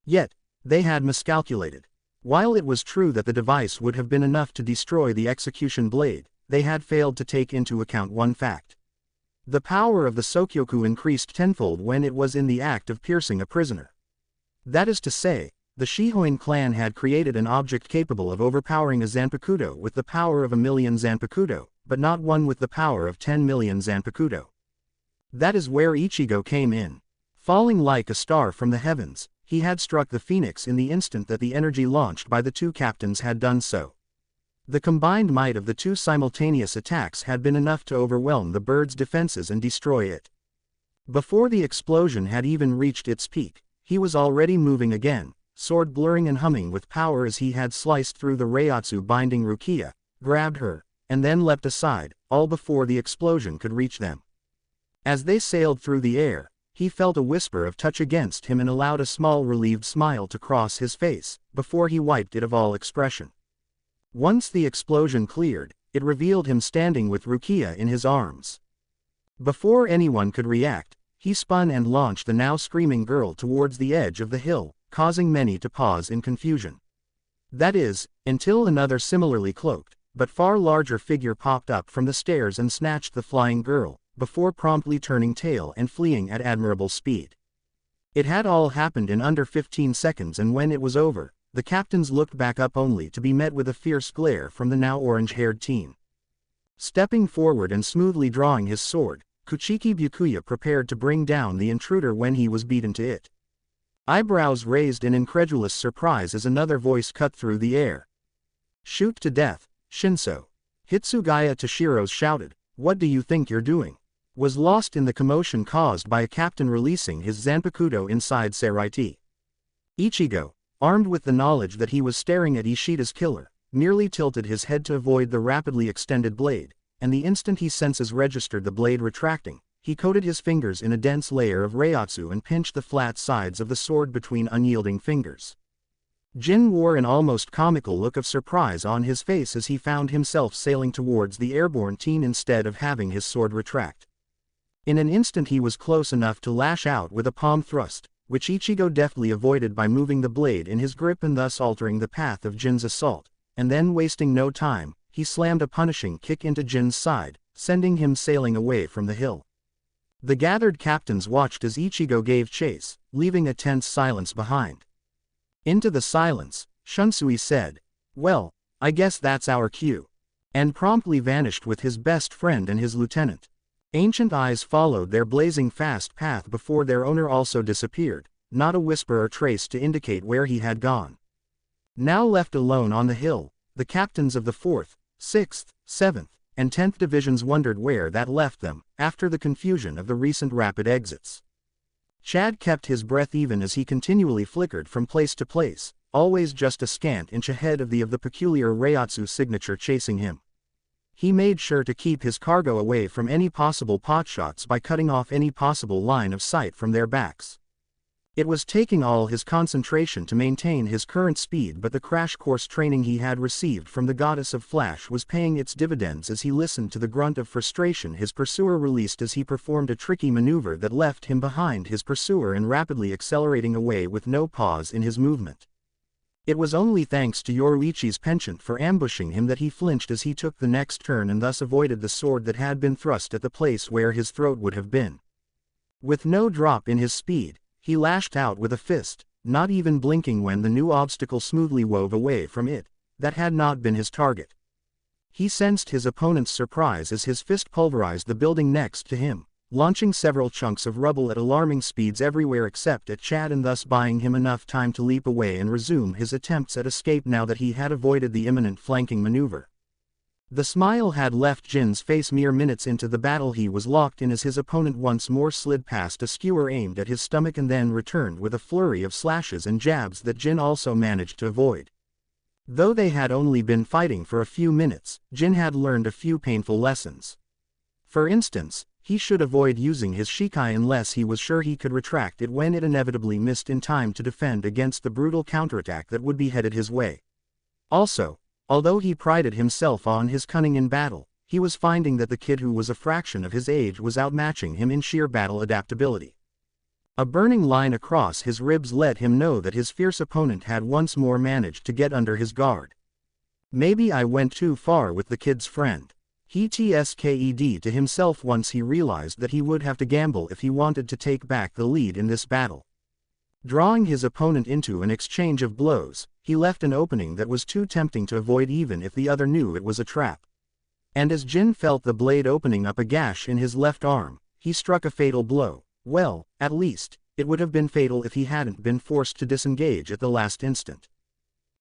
Yet, they had miscalculated. While it was true that the device would have been enough to destroy the execution blade, they had failed to take into account one fact. The power of the Sokyoku increased tenfold when it was in the act of piercing a prisoner. That is to say, the Shihoin clan had created an object capable of overpowering a Zanpakuto with the power of 1,000,000 Zanpakuto, but not one with the power of 10,000,000 Zanpakuto. That is where Ichigo came in. Falling like a star from the heavens, he had struck the phoenix in the instant that the energy launched by the two captains had done so. The combined might of the two simultaneous attacks had been enough to overwhelm the bird's defenses and destroy it. Before the explosion had even reached its peak, he was already moving again, sword blurring and humming with power as he had sliced through the Reiatsu binding Rukia, grabbed her, and then leapt aside, all before the explosion could reach them. As they sailed through the air, he felt a whisper of touch against him and allowed a small relieved smile to cross his face, before he wiped it of all expression. Once the explosion cleared, it revealed him standing with Rukia in his arms. Before anyone could react, he spun and launched the now screaming girl towards the edge of the hill, causing many to pause in confusion. That is, until another similarly cloaked, but far larger figure popped up from the stairs and snatched the flying girl, before promptly turning tail and fleeing at admirable speed. It had all happened in under 15 seconds, and when it was over, the captains looked back up only to be met with a fierce glare from the now orange-haired teen. Stepping forward and smoothly drawing his sword, Kuchiki Byakuya prepared to bring down the intruder when he was beaten to it. Eyebrows raised in incredulous surprise as another voice cut through the air. "Shoot to death, Shinso." Hitsugaya Toshiro's shouted, "What do you think you're doing?" Was lost in the commotion caused by a captain releasing his Zanpakuto inside Seraiti. Ichigo, armed with the knowledge that he was staring at Ishida's killer, merely tilted his head to avoid the rapidly extended blade, and the instant his senses registered the blade retracting, he coated his fingers in a dense layer of Reiatsu and pinched the flat sides of the sword between unyielding fingers. Jin wore an almost comical look of surprise on his face as he found himself sailing towards the airborne teen instead of having his sword retract. In an instant he was close enough to lash out with a palm thrust, which Ichigo deftly avoided by moving the blade in his grip and thus altering the path of Jin's assault, and then wasting no time, he slammed a punishing kick into Jin's side, sending him sailing away from the hill. The gathered captains watched as Ichigo gave chase, leaving a tense silence behind. Into the silence, Shunsui said, "Well, I guess that's our cue," and promptly vanished with his best friend and his lieutenant. Ancient eyes followed their blazing fast path before their owner also disappeared, not a whisper or trace to indicate where he had gone. Now left alone on the hill, the captains of the 4th, 6th, 7th, and 10th divisions wondered where that left them, after the confusion of the recent rapid exits. Chad kept his breath even as he continually flickered from place to place, always just a scant inch ahead of the peculiar Reiatsu signature chasing him. He made sure to keep his cargo away from any possible potshots by cutting off any possible line of sight from their backs. It was taking all his concentration to maintain his current speed, but the crash course training he had received from the goddess of Flash was paying its dividends as he listened to the grunt of frustration his pursuer released as he performed a tricky maneuver that left him behind his pursuer and rapidly accelerating away with no pause in his movement. It was only thanks to Yoruichi's penchant for ambushing him that he flinched as he took the next turn and thus avoided the sword that had been thrust at the place where his throat would have been. With no drop in his speed, he lashed out with a fist, not even blinking when the new obstacle smoothly wove away from it. That had not been his target. He sensed his opponent's surprise as his fist pulverized the building next to him, launching several chunks of rubble at alarming speeds everywhere except at Chad, and thus buying him enough time to leap away and resume his attempts at escape now that he had avoided the imminent flanking maneuver. The smile had left Jin's face mere minutes into the battle. He was locked in as his opponent once more slid past a skewer aimed at his stomach and then returned with a flurry of slashes and jabs that Jin also managed to avoid. Though they had only been fighting for a few minutes, Jin had learned a few painful lessons. For instance, he should avoid using his Shikai unless he was sure he could retract it when it inevitably missed in time to defend against the brutal counterattack that would be headed his way. Also, although he prided himself on his cunning in battle, he was finding that the kid who was a fraction of his age was outmatching him in sheer battle adaptability. A burning line across his ribs let him know that his fierce opponent had once more managed to get under his guard. Maybe I went too far with the kid's friend. He tsked to himself once he realized that he would have to gamble if he wanted to take back the lead in this battle. Drawing his opponent into an exchange of blows, he left an opening that was too tempting to avoid even if the other knew it was a trap. And as Jin felt the blade opening up a gash in his left arm, he struck a fatal blow. Well, at least, it would have been fatal if he hadn't been forced to disengage at the last instant.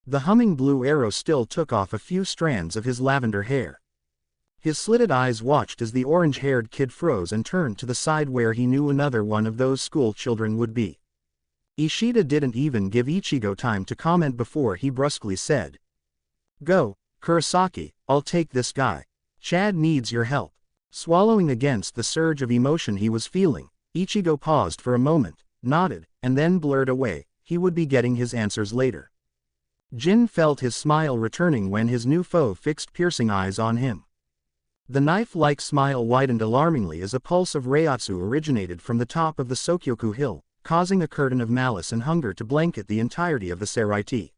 The humming blue arrow still took off a few strands of his lavender hair. His slitted eyes watched as the orange-haired kid froze and turned to the side where he knew another one of those school children would be. Ishida didn't even give Ichigo time to comment before he brusquely said, "Go, Kurosaki, I'll take this guy. Chad needs your help." Swallowing against the surge of emotion he was feeling, Ichigo paused for a moment, nodded, and then blurred away, he would be getting his answers later. Jin felt his smile returning when his new foe fixed piercing eyes on him. The knife-like smile widened alarmingly as a pulse of Reiatsu originated from the top of the Sokyoku hill, causing a curtain of malice and hunger to blanket the entirety of the Seraiti.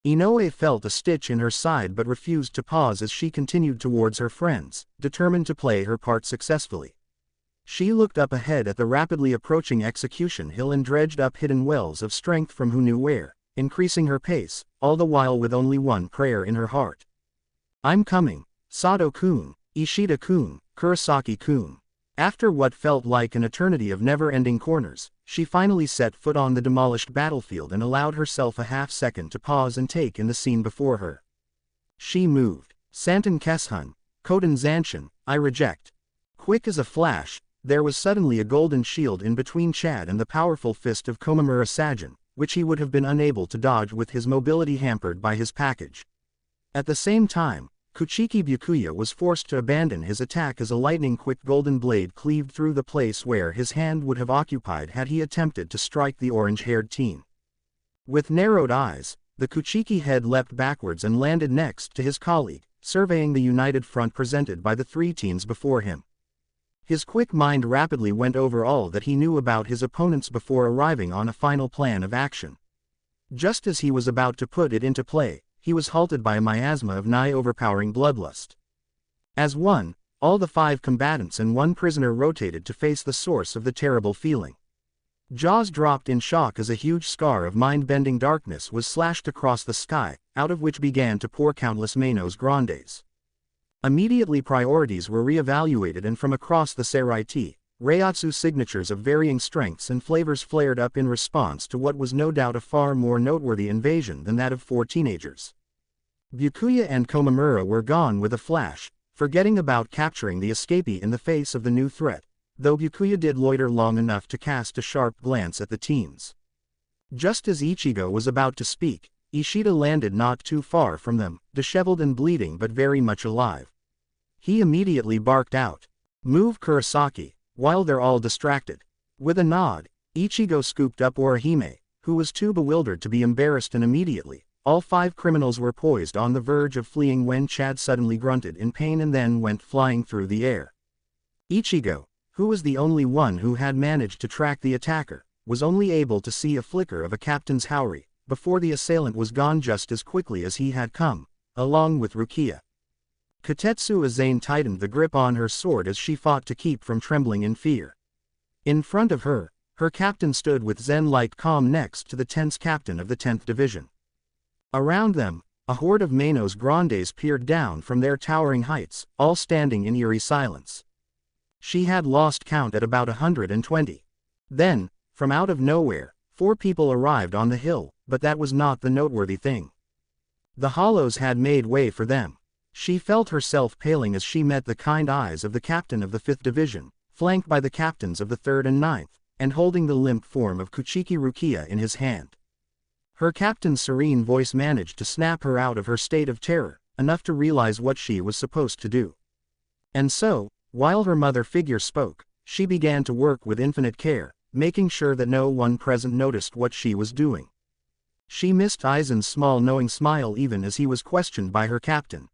Inoue felt a stitch in her side but refused to pause as she continued towards her friends, determined to play her part successfully. She looked up ahead at the rapidly approaching execution hill and dredged up hidden wells of strength from who knew where, increasing her pace, all the while with only one prayer in her heart. "I'm coming, Sato-kun, Ishida-kun, Kurosaki-kun." After what felt like an eternity of never-ending corners, she finally set foot on the demolished battlefield and allowed herself a half-second to pause and take in the scene before her. She moved. "Santen Keshun, Koden Zanshin, I reject." Quick as a flash, there was suddenly a golden shield in between Chad and the powerful fist of Komamura Sajin, which he would have been unable to dodge with his mobility hampered by his package. At the same time, Kuchiki Byakuya was forced to abandon his attack as a lightning-quick golden blade cleaved through the place where his hand would have occupied had he attempted to strike the orange-haired teen. With narrowed eyes, the Kuchiki head leapt backwards and landed next to his colleague, surveying the united front presented by the three teens before him. His quick mind rapidly went over all that he knew about his opponents before arriving on a final plan of action. Just as he was about to put it into play, he was halted by a miasma of nigh overpowering bloodlust. As one, all the 5 combatants and 1 prisoner rotated to face the source of the terrible feeling. Jaws dropped in shock as a huge scar of mind-bending darkness was slashed across the sky, out of which began to pour countless manos grandes. Immediately priorities were re-evaluated, and from across the Seraiti, Reiatsu signatures of varying strengths and flavors flared up in response to what was no doubt a far more noteworthy invasion than that of 4 teenagers. Byakuya and Komamura were gone with a flash, forgetting about capturing the escapee in the face of the new threat, though Byakuya did loiter long enough to cast a sharp glance at the teens. Just as Ichigo was about to speak, Ishida landed not too far from them, disheveled and bleeding but very much alive. He immediately barked out, "Move, Kurosaki," while they're all distracted. With a nod, Ichigo scooped up Orihime, who was too bewildered to be embarrassed, and immediately, all 5 criminals were poised on the verge of fleeing when Chad suddenly grunted in pain and then went flying through the air. Ichigo, who was the only one who had managed to track the attacker, was only able to see a flicker of a captain's hauri, before the assailant was gone just as quickly as he had come, along with Rukia. Katetsu Aizen tightened the grip on her sword as she fought to keep from trembling in fear. In front of her, her captain stood with zen-like calm next to the tense captain of the 10th Division. Around them, a horde of manos grandes peered down from their towering heights, all standing in eerie silence. She had lost count at about 120. Then, from out of nowhere, 4 people arrived on the hill, but that was not the noteworthy thing. The hollows had made way for them. She felt herself paling as she met the kind eyes of the captain of the 5th Division, flanked by the captains of the 3rd and 9th, and holding the limp form of Kuchiki Rukia in his hand. Her captain's serene voice managed to snap her out of her state of terror, enough to realize what she was supposed to do. And so, while her mother figure spoke, she began to work with infinite care, making sure that no one present noticed what she was doing. She missed Aizen's small knowing smile even as he was questioned by her captain.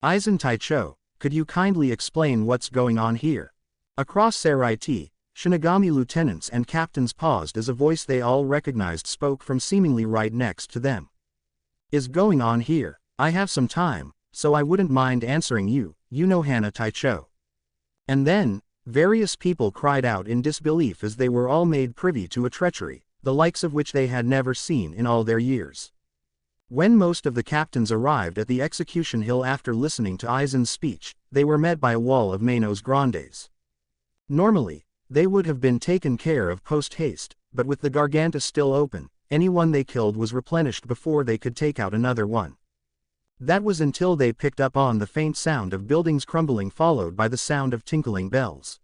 "Aizen Taicho, could you kindly explain what's going on here?" Across Seraiti, Shinigami lieutenants and captains paused as a voice they all recognized spoke from seemingly right next to them. "Is going on here? I have some time, so I wouldn't mind answering you, Hana Taicho." And then, various people cried out in disbelief as they were all made privy to a treachery, the likes of which they had never seen in all their years. When most of the captains arrived at the execution hill after listening to Aizen's speech, they were met by a wall of manos grandes. Normally, they would have been taken care of post-haste, but with the Garganta still open, anyone they killed was replenished before they could take out another one. That was until they picked up on the faint sound of buildings crumbling followed by the sound of tinkling bells.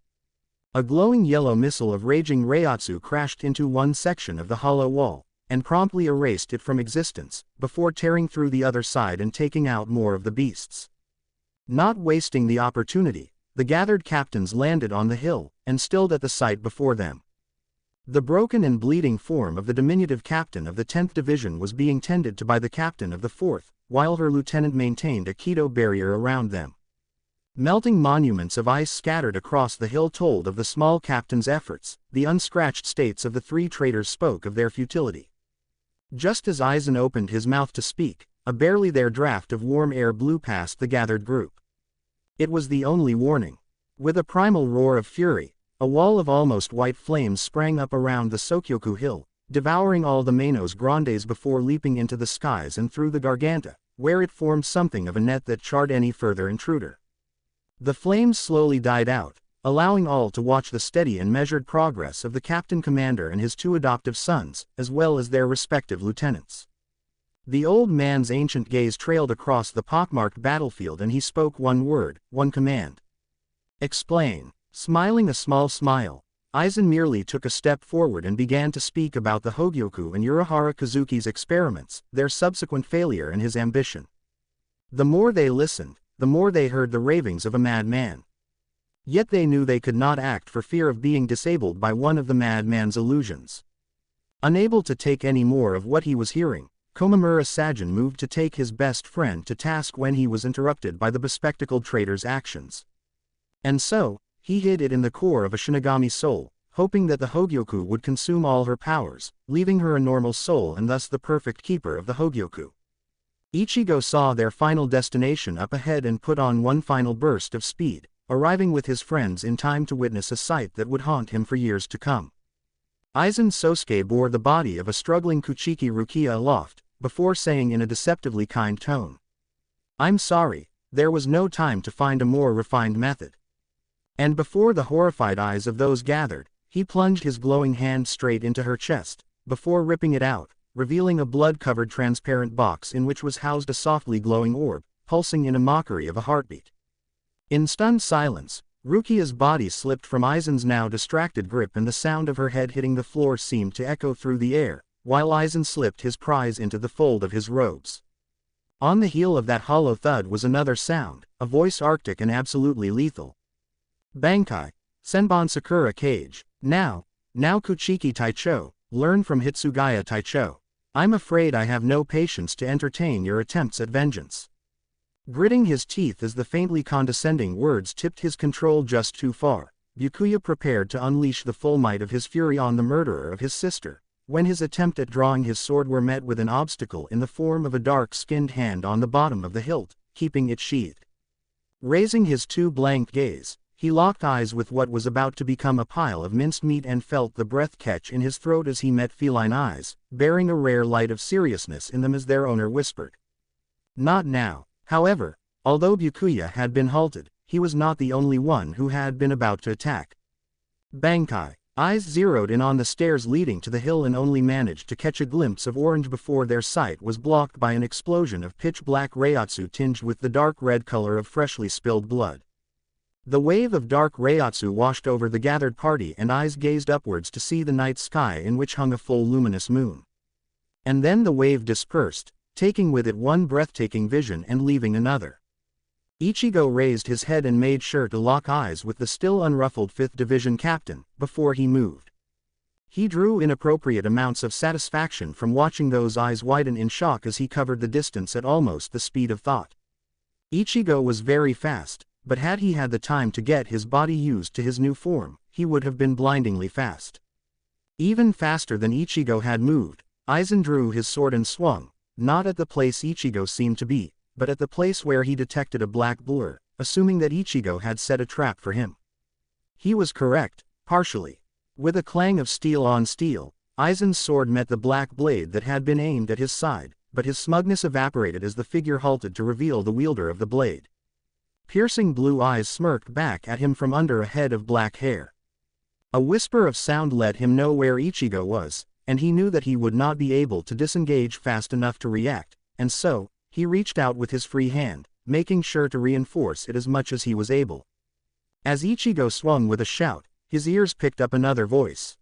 A glowing yellow missile of raging Reiatsu crashed into one section of the hollow wall, and promptly erased it from existence, before tearing through the other side and taking out more of the beasts. Not wasting the opportunity, the gathered captains landed on the hill, and stilled at the sight before them. The broken and bleeding form of the diminutive captain of the 10th Division was being tended to by the captain of the 4th, while her lieutenant maintained a Kido barrier around them. Melting monuments of ice scattered across the hill told of the small captain's efforts. The unscratched states of the 3 traitors spoke of their futility. Just as Aizen opened his mouth to speak, a barely there draft of warm air blew past the gathered group. It was the only warning. With a primal roar of fury, a wall of almost white flames sprang up around the Sokyoku hill, devouring all the manos grandes before leaping into the skies and through the Garganta, where it formed something of a net that charred any further intruder. The flames slowly died out, allowing all to watch the steady and measured progress of the captain commander and his 2 adoptive sons, as well as their respective lieutenants. The old man's ancient gaze trailed across the pockmarked battlefield and he spoke one word, one command. "Explain." Smiling a small smile, Aizen merely took a step forward and began to speak about the Hogyoku and Urahara Kazuki's experiments, their subsequent failure and his ambition. The more they listened, the more they heard the ravings of a madman. Yet they knew they could not act for fear of being disabled by one of the madman's illusions. Unable to take any more of what he was hearing, Komamura Sajin moved to take his best friend to task when he was interrupted by the bespectacled traitor's actions. And so, he hid it in the core of a Shinigami soul, hoping that the Hogyoku would consume all her powers, leaving her a normal soul and thus the perfect keeper of the Hogyoku. Ichigo saw their final destination up ahead and put on one final burst of speed, arriving with his friends in time to witness a sight that would haunt him for years to come. Aizen Sosuke bore the body of a struggling Kuchiki Rukia aloft, before saying in a deceptively kind tone, "I'm sorry, there was no time to find a more refined method." And before the horrified eyes of those gathered, he plunged his glowing hand straight into her chest, before ripping it out, revealing a blood-covered transparent box in which was housed a softly glowing orb, pulsing in a mockery of a heartbeat. In stunned silence, Rukia's body slipped from Aizen's now distracted grip and the sound of her head hitting the floor seemed to echo through the air, while Aizen slipped his prize into the fold of his robes. On the heel of that hollow thud was another sound, a voice arctic and absolutely lethal. "Bankai, Senbon Sakura Cage, now Kuchiki Taicho, learn from Hitsugaya Taicho. I'm afraid I have no patience to entertain your attempts at vengeance." Gritting his teeth as the faintly condescending words tipped his control just too far, Byakuya prepared to unleash the full might of his fury on the murderer of his sister, when his attempt at drawing his sword were met with an obstacle in the form of a dark-skinned hand on the bottom of the hilt, keeping it sheathed. Raising his too blank gaze, he locked eyes with what was about to become a pile of minced meat and felt the breath catch in his throat as he met feline eyes, bearing a rare light of seriousness in them as their owner whispered. Not now. However, although Byakuya had been halted, he was not the only one who had been about to attack. Bankai, eyes zeroed in on the stairs leading to the hill and only managed to catch a glimpse of orange before their sight was blocked by an explosion of pitch-black reiatsu tinged with the dark red color of freshly spilled blood. The wave of dark reiatsu washed over the gathered party and eyes gazed upwards to see the night sky in which hung a full luminous moon. And then the wave dispersed, taking with it one breathtaking vision and leaving another. Ichigo raised his head and made sure to lock eyes with the still unruffled 5th Division captain, before he moved. He drew inappropriate amounts of satisfaction from watching those eyes widen in shock as he covered the distance at almost the speed of thought. Ichigo was very fast, but had he had the time to get his body used to his new form, he would have been blindingly fast. Even faster than Ichigo had moved, Aizen drew his sword and swung, not at the place Ichigo seemed to be, but at the place where he detected a black blur, assuming that Ichigo had set a trap for him. He was correct, partially. With a clang of steel on steel, Aizen's sword met the black blade that had been aimed at his side, but his smugness evaporated as the figure halted to reveal the wielder of the blade. Piercing blue eyes smirked back at him from under a head of black hair. A whisper of sound let him know where Ichigo was, and he knew that he would not be able to disengage fast enough to react, and so, he reached out with his free hand, making sure to reinforce it as much as he was able. As Ichigo swung with a shout, his ears picked up another voice.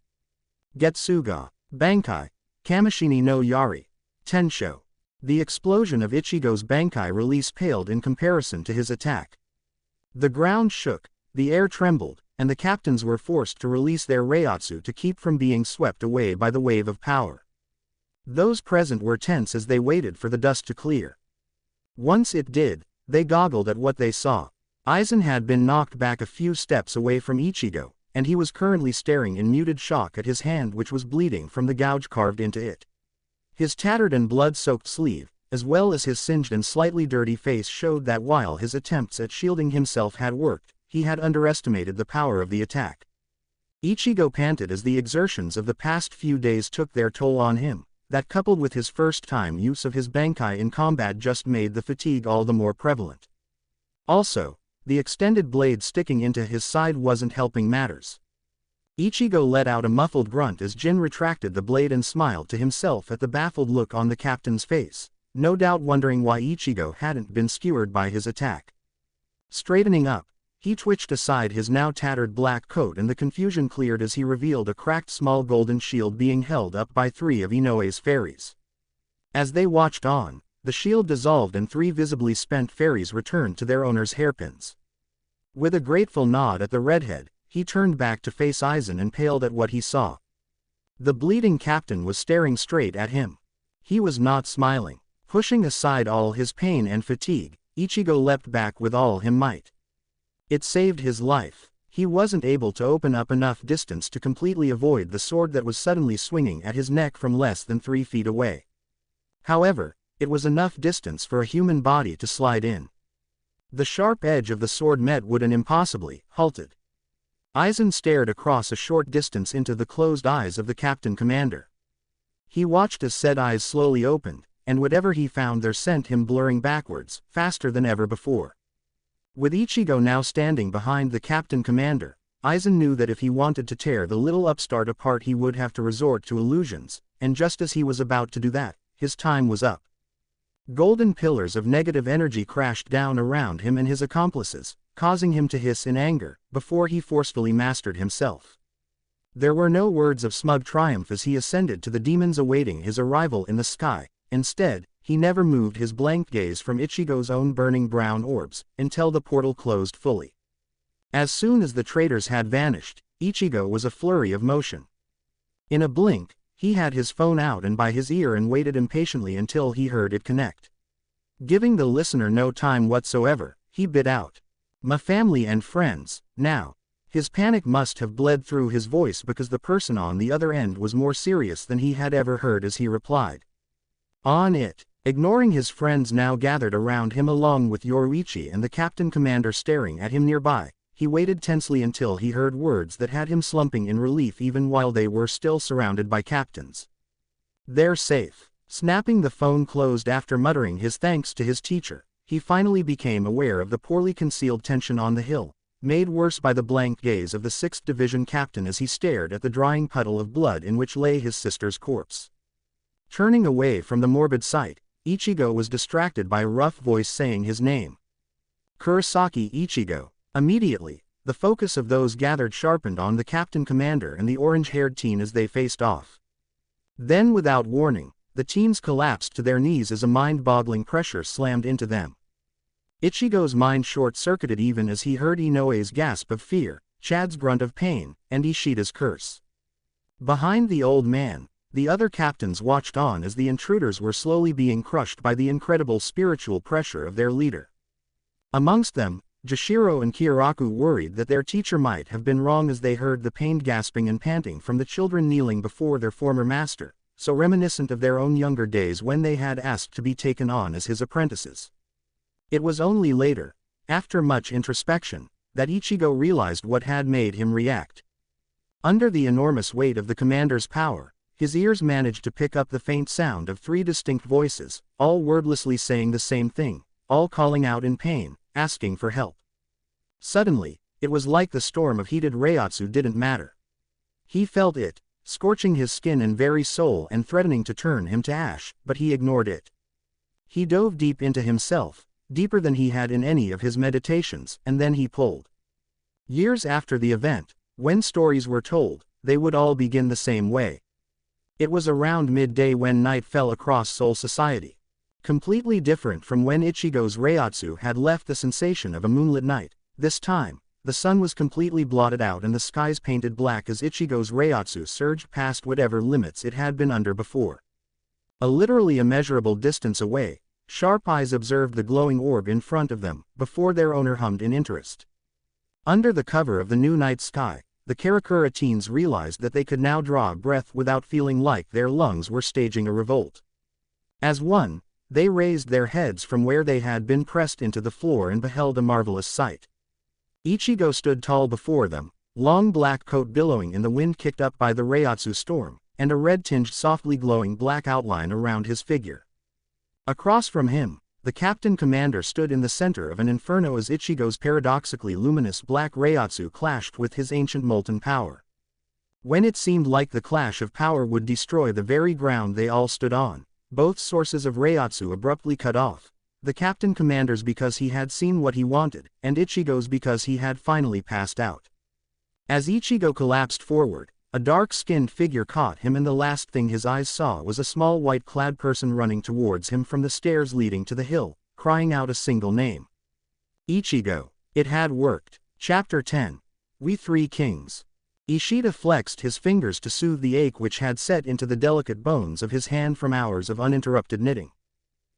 "Getsuga, Bankai, Kamishini no Yari, Tensho." The explosion of Ichigo's Bankai release paled in comparison to his attack. The ground shook, the air trembled, and the captains were forced to release their reiatsu to keep from being swept away by the wave of power. Those present were tense as they waited for the dust to clear. Once it did, they goggled at what they saw. Aizen had been knocked back a few steps away from Ichigo, and he was currently staring in muted shock at his hand which was bleeding from the gouge carved into it. His tattered and blood-soaked sleeve, as well as his singed and slightly dirty face showed that while his attempts at shielding himself had worked, he had underestimated the power of the attack. Ichigo panted as the exertions of the past few days took their toll on him, that coupled with his first-time use of his Bankai in combat just made the fatigue all the more prevalent. Also, the extended blade sticking into his side wasn't helping matters. Ichigo let out a muffled grunt as Jin retracted the blade and smiled to himself at the baffled look on the captain's face, no doubt wondering why Ichigo hadn't been skewered by his attack. Straightening up, he twitched aside his now tattered black coat and the confusion cleared as he revealed a cracked small golden shield being held up by 3 of Inoue's fairies. As they watched on, the shield dissolved and 3 visibly spent fairies returned to their owner's hairpins. With a grateful nod at the redhead, he turned back to face Aizen and paled at what he saw. The bleeding captain was staring straight at him. He was not smiling. Pushing aside all his pain and fatigue, Ichigo leapt back with all his might. It saved his life. He wasn't able to open up enough distance to completely avoid the sword that was suddenly swinging at his neck from less than 3 feet away. However, it was enough distance for a human body to slide in. The sharp edge of the sword met wood and impossibly halted. Aizen stared across a short distance into the closed eyes of the Captain Commander. He watched as said eyes slowly opened, and whatever he found there sent him blurring backwards, faster than ever before. With Ichigo now standing behind the Captain Commander, Aizen knew that if he wanted to tear the little upstart apart he would have to resort to illusions, and just as he was about to do that, his time was up. Golden pillars of negative energy crashed down around him and his accomplices, causing him to hiss in anger, before he forcefully mastered himself. There were no words of smug triumph as he ascended to the demons awaiting his arrival in the sky. Instead, he never moved his blank gaze from Ichigo's own burning brown orbs, until the portal closed fully. As soon as the traitors had vanished, Ichigo was a flurry of motion. In a blink, he had his phone out and by his ear and waited impatiently until he heard it connect. Giving the listener no time whatsoever, he bit out, "My family and friends, now." His panic must have bled through his voice because the person on the other end was more serious than he had ever heard as he replied, "On it." Ignoring his friends now gathered around him along with Yoruichi and the Captain Commander staring at him nearby, he waited tensely until he heard words that had him slumping in relief even while they were still surrounded by captains. "They're safe." Snapping the phone closed after muttering his thanks to his teacher, he finally became aware of the poorly concealed tension on the hill, made worse by the blank gaze of the 6th Division captain as he stared at the drying puddle of blood in which lay his sister's corpse. Turning away from the morbid sight, Ichigo was distracted by a rough voice saying his name. "Kurosaki Ichigo." Immediately, the focus of those gathered sharpened on the Captain Commander and the orange-haired teen as they faced off. Then without warning, the teens collapsed to their knees as a mind-boggling pressure slammed into them. Ichigo's mind short-circuited even as he heard Inoue's gasp of fear, Chad's grunt of pain, and Ishida's curse. Behind the old man, the other captains watched on as the intruders were slowly being crushed by the incredible spiritual pressure of their leader. Amongst them, Jashiro and Kyoraku worried that their teacher might have been wrong as they heard the pained gasping and panting from the children kneeling before their former master, so reminiscent of their own younger days when they had asked to be taken on as his apprentices. It was only later, after much introspection, that Ichigo realized what had made him react. Under the enormous weight of the commander's power, his ears managed to pick up the faint sound of 3 distinct voices, all wordlessly saying the same thing, all calling out in pain, asking for help. Suddenly, it was like the storm of heated reiatsu didn't matter. He felt it, scorching his skin and very soul and threatening to turn him to ash, but he ignored it. He dove deep into himself, deeper than he had in any of his meditations, and then he pulled. Years after the event, when stories were told, they would all begin the same way. It was around midday when night fell across Soul Society. Completely different from when Ichigo's reiatsu had left the sensation of a moonlit night, this time, the sun was completely blotted out and the skies painted black as Ichigo's reiatsu surged past whatever limits it had been under before. A literally immeasurable distance away, sharp eyes observed the glowing orb in front of them, before their owner hummed in interest. Under the cover of the new night sky, the Karakura teens realized that they could now draw a breath without feeling like their lungs were staging a revolt. As one, they raised their heads from where they had been pressed into the floor and beheld a marvelous sight. Ichigo stood tall before them, long black coat billowing in the wind kicked up by the reiatsu storm, and a red-tinged softly glowing black outline around his figure. Across from him, the Captain Commander stood in the center of an inferno as Ichigo's paradoxically luminous black reiatsu clashed with his ancient molten power. When it seemed like the clash of power would destroy the very ground they all stood on, both sources of reiatsu abruptly cut off, the Captain Commander's because he had seen what he wanted, and Ichigo's because he had finally passed out. As Ichigo collapsed forward, a dark-skinned figure caught him and the last thing his eyes saw was a small white-clad person running towards him from the stairs leading to the hill, crying out a single name. Ichigo. It had worked. Chapter 10. We Three Kings. Ishida flexed his fingers to soothe the ache which had set into the delicate bones of his hand from hours of uninterrupted knitting.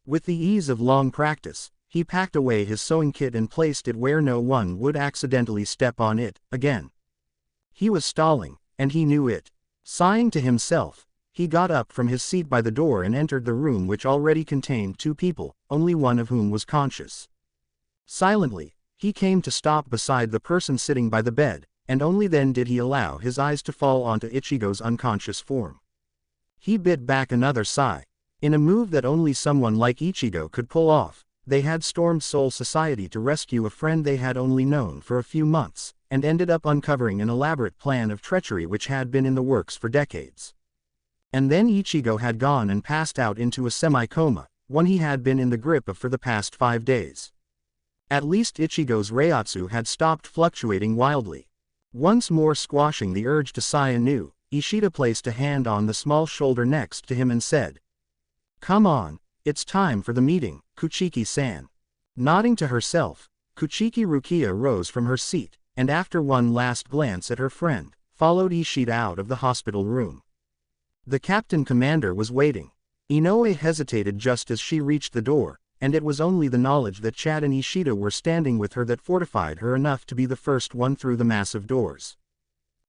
With the ease of long practice, he packed away his sewing kit and placed it where no one would accidentally step on it again. He was stalling, and he knew it. Sighing to himself, he got up from his seat by the door and entered the room which already contained 2 people, only one of whom was conscious. Silently, he came to stop beside the person sitting by the bed, and only then did he allow his eyes to fall onto Ichigo's unconscious form. He bit back another sigh. In a move that only someone like Ichigo could pull off, they had stormed Soul Society to rescue a friend they had only known for a few months, and ended up uncovering an elaborate plan of treachery which had been in the works for decades. And then Ichigo had gone and passed out into a semi-coma, one he had been in the grip of for the past 5 days. At least Ichigo's Reiatsu had stopped fluctuating wildly. Once more squashing the urge to sigh anew, Ishida placed a hand on the small shoulder next to him and said, "Come on, it's time for the meeting, Kuchiki-san." Nodding to herself, Kuchiki Rukia rose from her seat, and after one last glance at her friend, followed Ishida out of the hospital room. The captain commander was waiting. Inoue hesitated just as she reached the door, and it was only the knowledge that Chad and Ishida were standing with her that fortified her enough to be the first one through the massive doors.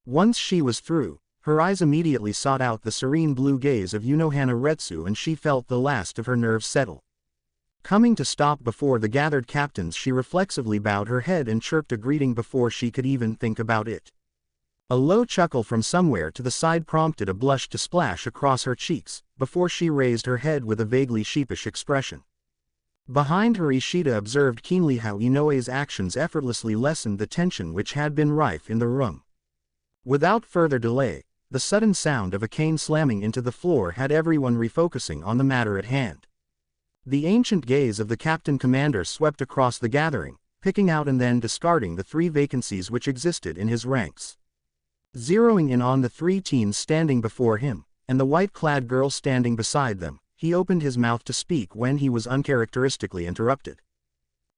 Once she was through, her eyes immediately sought out the serene blue gaze of Unohana Retsu and she felt the last of her nerves settle. Coming to stop before the gathered captains, she reflexively bowed her head and chirped a greeting before she could even think about it. A low chuckle from somewhere to the side prompted a blush to splash across her cheeks, before she raised her head with a vaguely sheepish expression. Behind her, Ishida observed keenly how Inoue's actions effortlessly lessened the tension which had been rife in the room. Without further delay, the sudden sound of a cane slamming into the floor had everyone refocusing on the matter at hand. The ancient gaze of the captain commander swept across the gathering, picking out and then discarding the 3 vacancies which existed in his ranks. Zeroing in on the 3 teens standing before him, and the white-clad girl standing beside them, he opened his mouth to speak when he was uncharacteristically interrupted.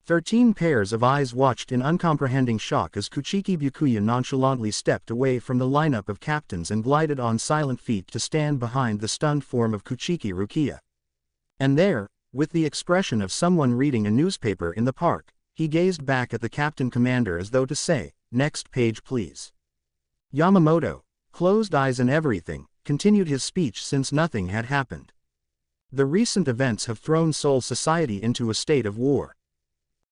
13 pairs of eyes watched in uncomprehending shock as Kuchiki Byakuya nonchalantly stepped away from the lineup of captains and glided on silent feet to stand behind the stunned form of Kuchiki Rukia. And there, with the expression of someone reading a newspaper in the park, he gazed back at the captain commander as though to say, "Next page please." Yamamoto, closed eyes and everything, continued his speech since nothing had happened. "The recent events have thrown Soul Society into a state of war."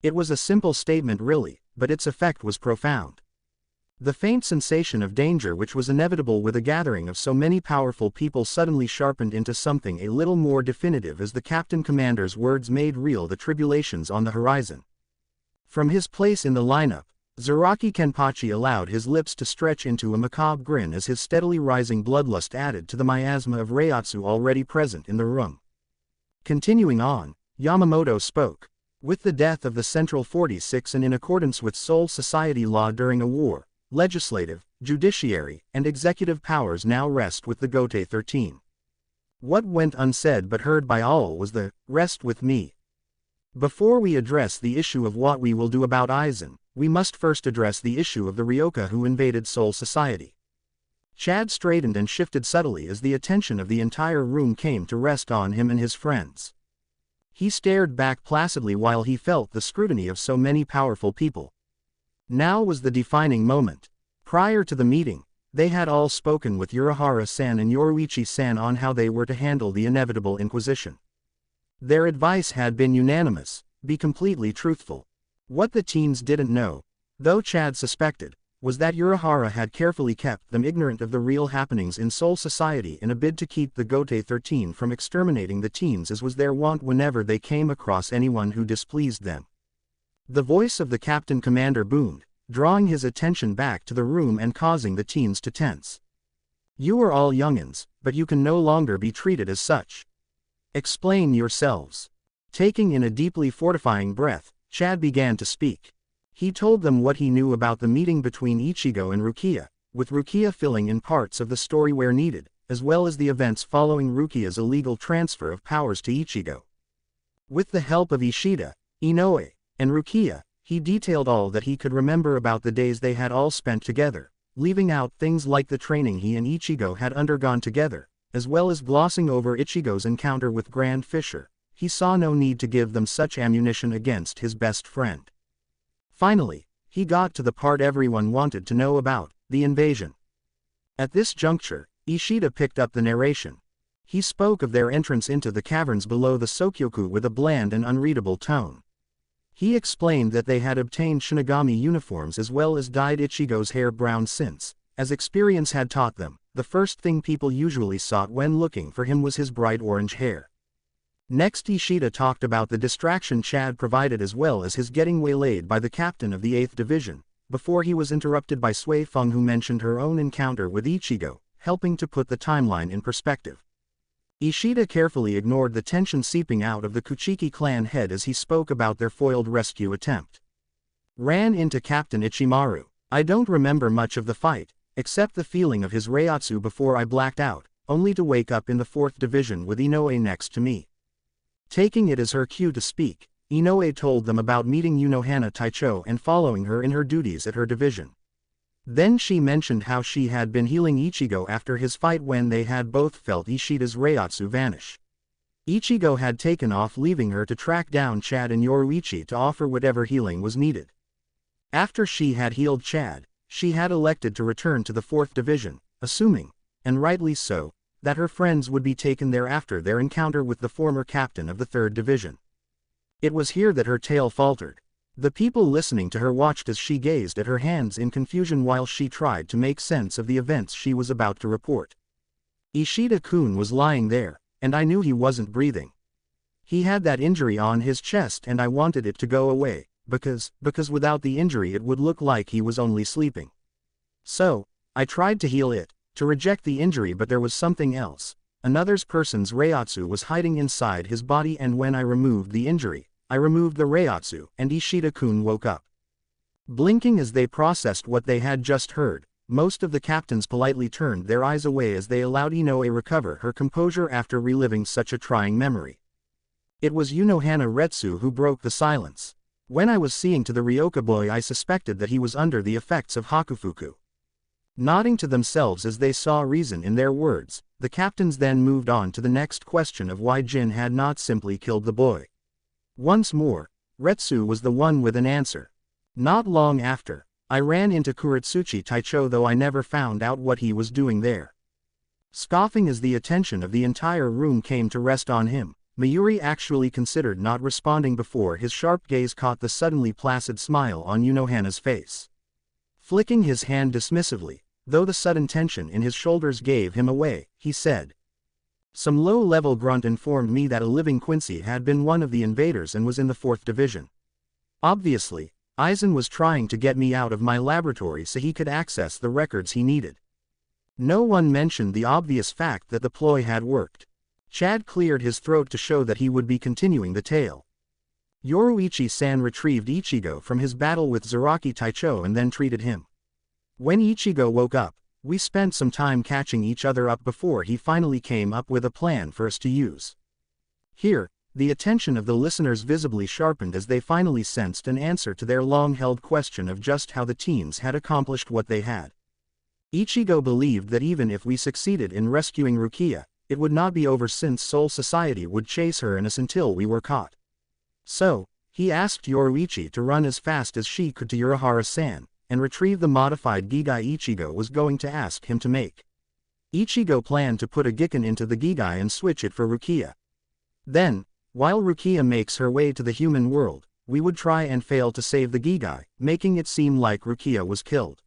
It was a simple statement really, but its effect was profound. The faint sensation of danger which was inevitable with a gathering of so many powerful people suddenly sharpened into something a little more definitive as the captain commander's words made real the tribulations on the horizon. From his place in the lineup, Zaraki Kenpachi allowed his lips to stretch into a macabre grin as his steadily rising bloodlust added to the miasma of Reiatsu already present in the room. Continuing on, Yamamoto spoke. "With the death of the Central 46 and in accordance with Soul Society law during a war, legislative, judiciary, and executive powers now rest with the Gotei 13. What went unsaid but heard by all was the, 'rest with me.' Before we address the issue of what we will do about Aizen, we must first address the issue of the Ryoka who invaded Soul Society." Chad straightened and shifted subtly as the attention of the entire room came to rest on him and his friends. He stared back placidly while he felt the scrutiny of so many powerful people. Now was the defining moment. Prior to the meeting, they had all spoken with Urahara-san and Yoruichi-san on how they were to handle the inevitable inquisition. Their advice had been unanimous: be completely truthful. What the teens didn't know, though Chad suspected, was that Urahara had carefully kept them ignorant of the real happenings in Soul Society in a bid to keep the Gotei 13 from exterminating the teens as was their wont whenever they came across anyone who displeased them. The voice of the captain commander boomed, drawing his attention back to the room and causing the teens to tense. "You are all youngins, but you can no longer be treated as such. Explain yourselves." Taking in a deeply fortifying breath, Chad began to speak. He told them what he knew about the meeting between Ichigo and Rukia, with Rukia filling in parts of the story where needed, as well as the events following Rukia's illegal transfer of powers to Ichigo. With the help of Ishida, Inoue, and Rukia, he detailed all that he could remember about the days they had all spent together, leaving out things like the training he and Ichigo had undergone together, as well as glossing over Ichigo's encounter with Grand Fisher. He saw no need to give them such ammunition against his best friend. Finally, he got to the part everyone wanted to know about, the invasion. At this juncture, Ishida picked up the narration. He spoke of their entrance into the caverns below the Sokyoku with a bland and unreadable tone. He explained that they had obtained Shinigami uniforms as well as dyed Ichigo's hair brown since, as experience had taught them, the first thing people usually sought when looking for him was his bright orange hair. Next Ishida talked about the distraction Chad provided as well as his getting waylaid by the captain of the 8th Division, before he was interrupted by Sui Feng, who mentioned her own encounter with Ichigo, helping to put the timeline in perspective. Ishida carefully ignored the tension seeping out of the Kuchiki clan head as he spoke about their foiled rescue attempt. Ran into Captain Ichimaru. I don't remember much of the fight, except the feeling of his reiatsu before I blacked out, only to wake up in the 4th Division with Inoue next to me. Taking it as her cue to speak, Inoue told them about meeting Unohana Taicho and following her in her duties at her division. Then she mentioned how she had been healing Ichigo after his fight when they had both felt Ishida's reiatsu vanish. Ichigo had taken off, leaving her to track down Chad and Yoruichi to offer whatever healing was needed. After she had healed Chad, she had elected to return to the 4th Division, assuming, and rightly so, that her friends would be taken there after their encounter with the former captain of the 3rd Division. It was here that her tale faltered. The people listening to her watched as she gazed at her hands in confusion while she tried to make sense of the events she was about to report. Ishida-kun was lying there, and I knew he wasn't breathing. He had that injury on his chest and I wanted it to go away, because without the injury it would look like he was only sleeping. So, I tried to heal it, to reject the injury, but there was something else. Another person's reiatsu was hiding inside his body, and when I removed the injury, I removed the reiatsu, and Ishida-kun woke up. Blinking as they processed what they had just heard, most of the captains politely turned their eyes away as they allowed Inoue recover her composure after reliving such a trying memory. It was Unohana Retsu who broke the silence. When I was seeing to the Ryoka boy, I suspected that he was under the effects of Hakufuku. Nodding to themselves as they saw reason in their words, the captains then moved on to the next question of why Jin had not simply killed the boy. Once more, Retsu was the one with an answer. Not long after, I ran into Kuretsuchi Taicho, though I never found out what he was doing there. Scoffing as the attention of the entire room came to rest on him, Mayuri actually considered not responding before his sharp gaze caught the suddenly placid smile on Unohana's face. Flicking his hand dismissively, though the sudden tension in his shoulders gave him away, he said. Some low-level grunt informed me that a living Quincy had been one of the invaders and was in the 4th Division. Obviously, Aizen was trying to get me out of my laboratory so he could access the records he needed. No one mentioned the obvious fact that the ploy had worked. Chad cleared his throat to show that he would be continuing the tale. Yoruichi-san retrieved Ichigo from his battle with Zaraki Taicho and then treated him. When Ichigo woke up, we spent some time catching each other up before he finally came up with a plan for us to use. Here, the attention of the listeners visibly sharpened as they finally sensed an answer to their long-held question of just how the teens had accomplished what they had. Ichigo believed that even if we succeeded in rescuing Rukia, it would not be over, since Soul Society would chase her and us until we were caught. So, he asked Yoruichi to run as fast as she could to Urahara-san, and retrieve the modified Gigai Ichigo was going to ask him to make. Ichigo planned to put a Gikan into the Gigai and switch it for Rukia. Then, while Rukia makes her way to the human world, we would try and fail to save the Gigai, making it seem like Rukia was killed.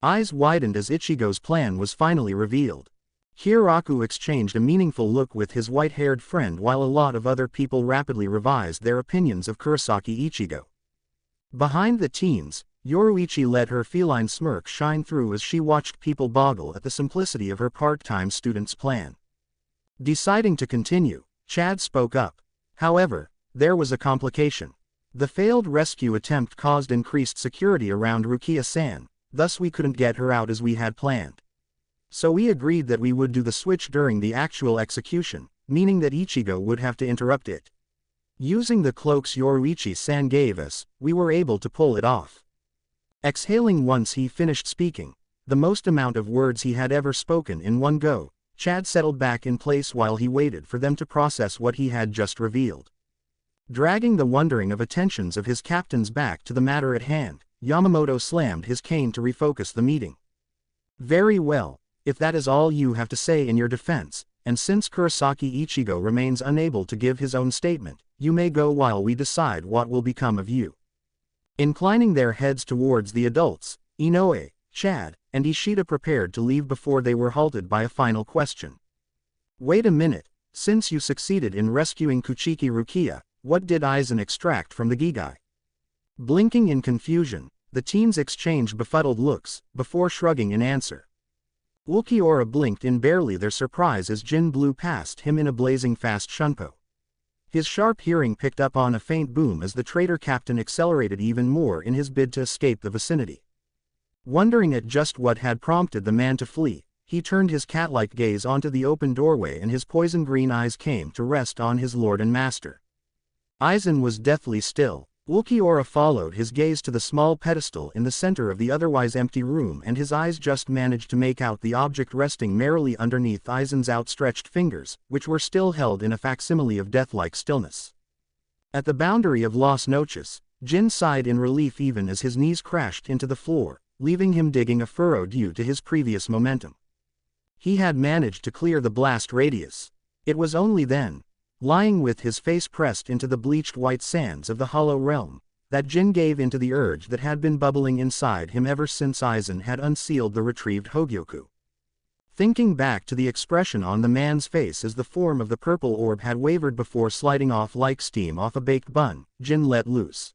Eyes widened as Ichigo's plan was finally revealed. Hiraku exchanged a meaningful look with his white-haired friend while a lot of other people rapidly revised their opinions of Kurosaki Ichigo. Behind the teens, Yoruichi let her feline smirk shine through as she watched people boggle at the simplicity of her part-time student's plan. Deciding to continue, Chad spoke up. However, there was a complication. The failed rescue attempt caused increased security around Rukia-san, thus we couldn't get her out as we had planned. So we agreed that we would do the switch during the actual execution, meaning that Ichigo would have to interrupt it. Using the cloaks Yoruichi-san gave us, we were able to pull it off. Exhaling once he finished speaking, the most amount of words he had ever spoken in one go, Chad settled back in place while he waited for them to process what he had just revealed. Dragging the wondering of attentions of his captains back to the matter at hand, Yamamoto slammed his cane to refocus the meeting. Very well, if that is all you have to say in your defense, and since Kurosaki Ichigo remains unable to give his own statement, you may go while we decide what will become of you. Inclining their heads towards the adults, Inoue, Chad, and Ishida prepared to leave before they were halted by a final question. Wait a minute, since you succeeded in rescuing Kuchiki Rukia, what did Aizen extract from the Gigai? Blinking in confusion, the teens exchanged befuddled looks, before shrugging in answer. Ulquiorra blinked in barely their surprise as Jin blew past him in a blazing fast shunpo. His sharp hearing picked up on a faint boom as the traitor captain accelerated even more in his bid to escape the vicinity. Wondering at just what had prompted the man to flee, he turned his cat-like gaze onto the open doorway and his poison-green eyes came to rest on his lord and master. Aizen was deathly still. Ulquiorra followed his gaze to the small pedestal in the center of the otherwise empty room and his eyes just managed to make out the object resting merrily underneath Aizen's outstretched fingers, which were still held in a facsimile of death-like stillness. At the boundary of Las Noches, Jin sighed in relief even as his knees crashed into the floor, leaving him digging a furrow due to his previous momentum. He had managed to clear the blast radius. It was only then, lying with his face pressed into the bleached white sands of the hollow realm, that Jin gave into the urge that had been bubbling inside him ever since Aizen had unsealed the retrieved Hogyoku. Thinking back to the expression on the man's face as the form of the purple orb had wavered before sliding off like steam off a baked bun, Jin let loose.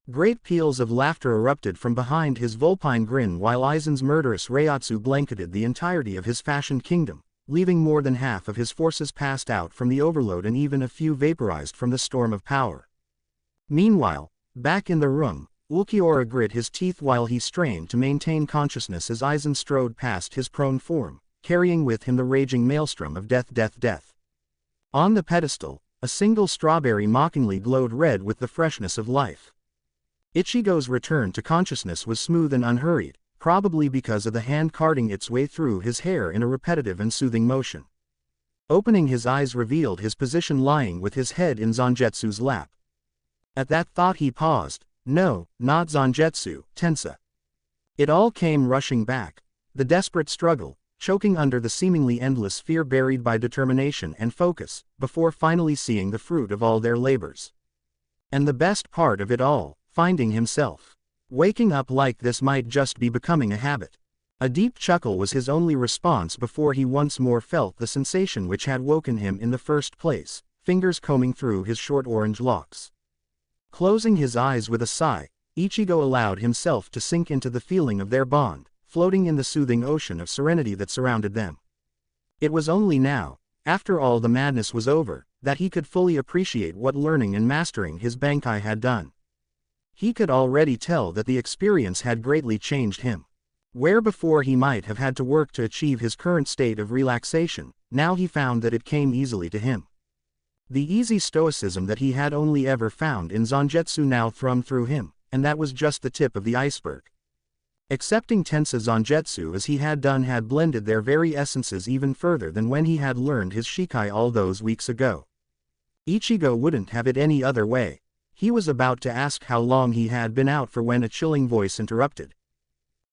Great peals of laughter erupted from behind his vulpine grin while Aizen's murderous Reiatsu blanketed the entirety of his fashioned kingdom, leaving more than half of his forces passed out from the overload and even a few vaporized from the storm of power. Meanwhile, back in the room, Ulquiorra grit his teeth while he strained to maintain consciousness as Aizen strode past his prone form, carrying with him the raging maelstrom of death. On the pedestal, a single strawberry mockingly glowed red with the freshness of life. Ichigo's return to consciousness was smooth and unhurried, probably because of the hand carting its way through his hair in a repetitive and soothing motion. Opening his eyes revealed his position lying with his head in Zangetsu's lap. At that thought he paused. No, not Zangetsu, Tensa. It all came rushing back. The desperate struggle, choking under the seemingly endless fear buried by determination and focus, before finally seeing the fruit of all their labors. And the best part of it all, finding himself. Waking up like this might just be becoming a habit. A deep chuckle was his only response before he once more felt the sensation which had woken him in the first place, fingers combing through his short orange locks. Closing his eyes with a sigh, Ichigo allowed himself to sink into the feeling of their bond, floating in the soothing ocean of serenity that surrounded them. It was only now, after all the madness was over, that he could fully appreciate what learning and mastering his Bankai had done. He could already tell that the experience had greatly changed him. Where before he might have had to work to achieve his current state of relaxation, now he found that it came easily to him. The easy stoicism that he had only ever found in Zangetsu now thrummed through him, and that was just the tip of the iceberg. Accepting Tensa Zangetsu as he had done had blended their very essences even further than when he had learned his Shikai all those weeks ago. Ichigo wouldn't have it any other way. He was about to ask how long he had been out for when a chilling voice interrupted.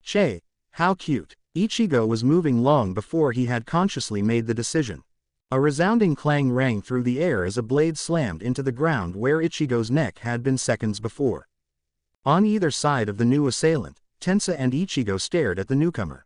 Che, how cute. Ichigo was moving long before he had consciously made the decision. A resounding clang rang through the air as a blade slammed into the ground where Ichigo's neck had been seconds before. On either side of the new assailant, Tensa and Ichigo stared at the newcomer.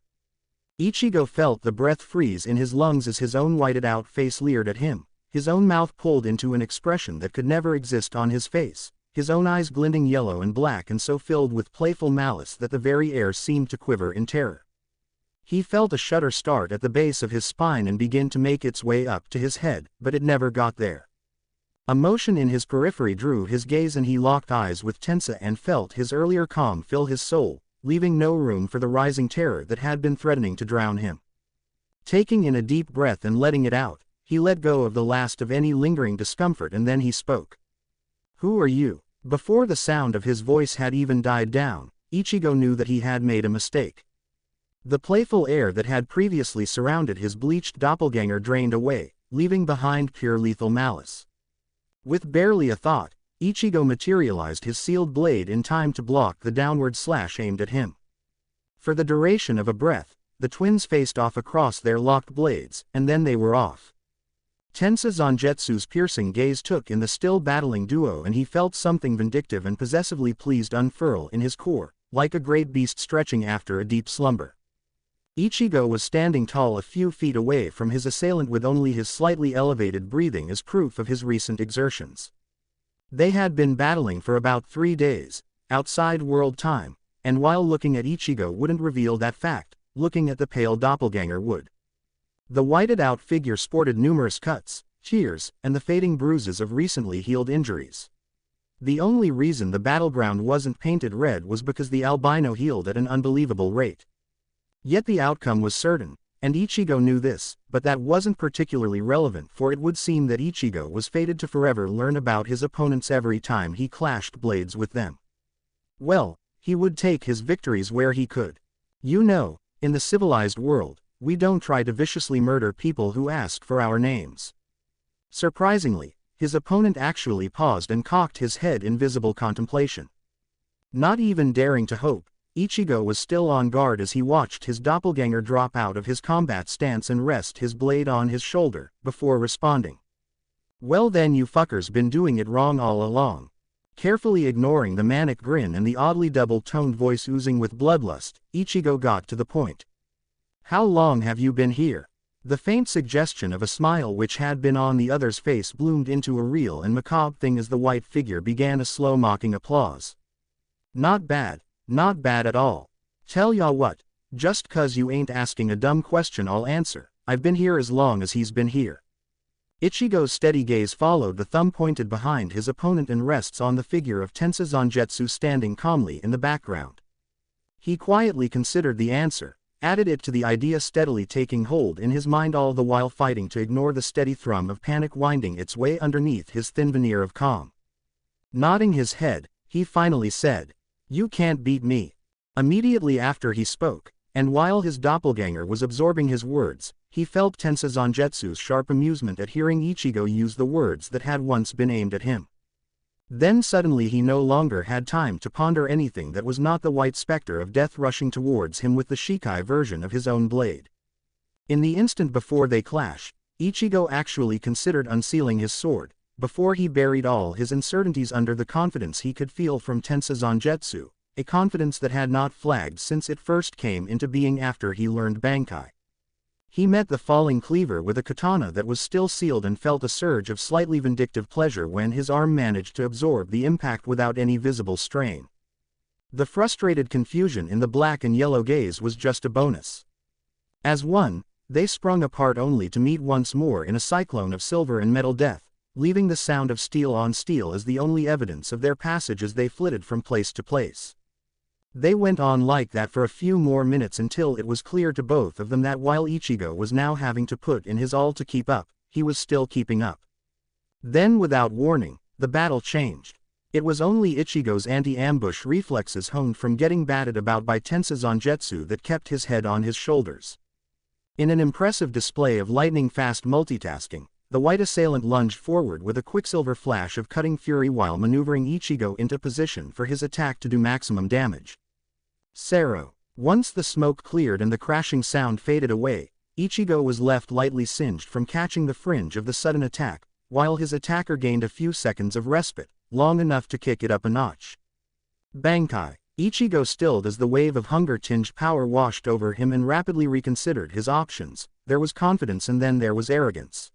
Ichigo felt the breath freeze in his lungs as his own whited-out face leered at him, his own mouth pulled into an expression that could never exist on his face, his own eyes glinting yellow and black and so filled with playful malice that the very air seemed to quiver in terror. He felt a shudder start at the base of his spine and begin to make its way up to his head, but it never got there. A motion in his periphery drew his gaze and he locked eyes with Tensa and felt his earlier calm fill his soul, leaving no room for the rising terror that had been threatening to drown him. Taking in a deep breath and letting it out, he let go of the last of any lingering discomfort and then he spoke. Who are you? Before the sound of his voice had even died down, Ichigo knew that he had made a mistake. The playful air that had previously surrounded his bleached doppelganger drained away, leaving behind pure lethal malice. With barely a thought, Ichigo materialized his sealed blade in time to block the downward slash aimed at him. For the duration of a breath, the twins faced off across their locked blades, and then they were off. Tensa Zangetsu's piercing gaze took in the still battling duo, and he felt something vindictive and possessively pleased unfurl in his core, like a great beast stretching after a deep slumber. Ichigo was standing tall a few feet away from his assailant with only his slightly elevated breathing as proof of his recent exertions. They had been battling for about 3 days, outside world time, and while looking at Ichigo wouldn't reveal that fact, looking at the pale doppelganger would. The whited-out figure sported numerous cuts, tears, and the fading bruises of recently healed injuries. The only reason the battleground wasn't painted red was because the albino healed at an unbelievable rate. Yet the outcome was certain, and Ichigo knew this, but that wasn't particularly relevant, for it would seem that Ichigo was fated to forever learn about his opponents every time he clashed blades with them. Well, he would take his victories where he could. You know, in the civilized world, we don't try to viciously murder people who ask for our names. Surprisingly, his opponent actually paused and cocked his head in visible contemplation. Not even daring to hope, Ichigo was still on guard as he watched his doppelganger drop out of his combat stance and rest his blade on his shoulder, before responding. "Well then, you fuckers been doing it wrong all along." Carefully ignoring the manic grin and the oddly double-toned voice oozing with bloodlust, Ichigo got to the point. "How long have you been here?" The faint suggestion of a smile which had been on the other's face bloomed into a real and macabre thing as the white figure began a slow mocking applause. "Not bad, not bad at all. Tell ya what, just 'cause you ain't asking a dumb question I'll answer, I've been here as long as he's been here." Ichigo's steady gaze followed the thumb pointed behind his opponent and rests on the figure of Tensa Zangetsu standing calmly in the background. He quietly considered the answer, added it to the idea steadily taking hold in his mind, all the while fighting to ignore the steady thrum of panic winding its way underneath his thin veneer of calm. Nodding his head, he finally said, "You can't beat me." Immediately after he spoke, and while his doppelganger was absorbing his words, he felt Tensa Zangetsu's sharp amusement at hearing Ichigo use the words that had once been aimed at him. Then suddenly he no longer had time to ponder anything that was not the white specter of death rushing towards him with the Shikai version of his own blade. In the instant before they clash, Ichigo actually considered unsealing his sword, before he buried all his uncertainties under the confidence he could feel from Tensa Zangetsu, a confidence that had not flagged since it first came into being after he learned Bankai. He met the falling cleaver with a katana that was still sealed and felt a surge of slightly vindictive pleasure when his arm managed to absorb the impact without any visible strain. The frustrated confusion in the black and yellow gaze was just a bonus. As one, they sprung apart only to meet once more in a cyclone of silver and metal death, leaving the sound of steel on steel as the only evidence of their passage as they flitted from place to place. They went on like that for a few more minutes until it was clear to both of them that while Ichigo was now having to put in his all to keep up, he was still keeping up. Then without warning, the battle changed. It was only Ichigo's anti-ambush reflexes honed from getting batted about by Tensa Zangetsu that kept his head on his shoulders. In an impressive display of lightning-fast multitasking, the white assailant lunged forward with a quicksilver flash of cutting fury while maneuvering Ichigo into position for his attack to do maximum damage. Sero. Once the smoke cleared and the crashing sound faded away, Ichigo was left lightly singed from catching the fringe of the sudden attack, while his attacker gained a few seconds of respite, long enough to kick it up a notch. Bankai. Ichigo stilled as the wave of hunger-tinged power washed over him and rapidly reconsidered his options. There was confidence and then there was arrogance.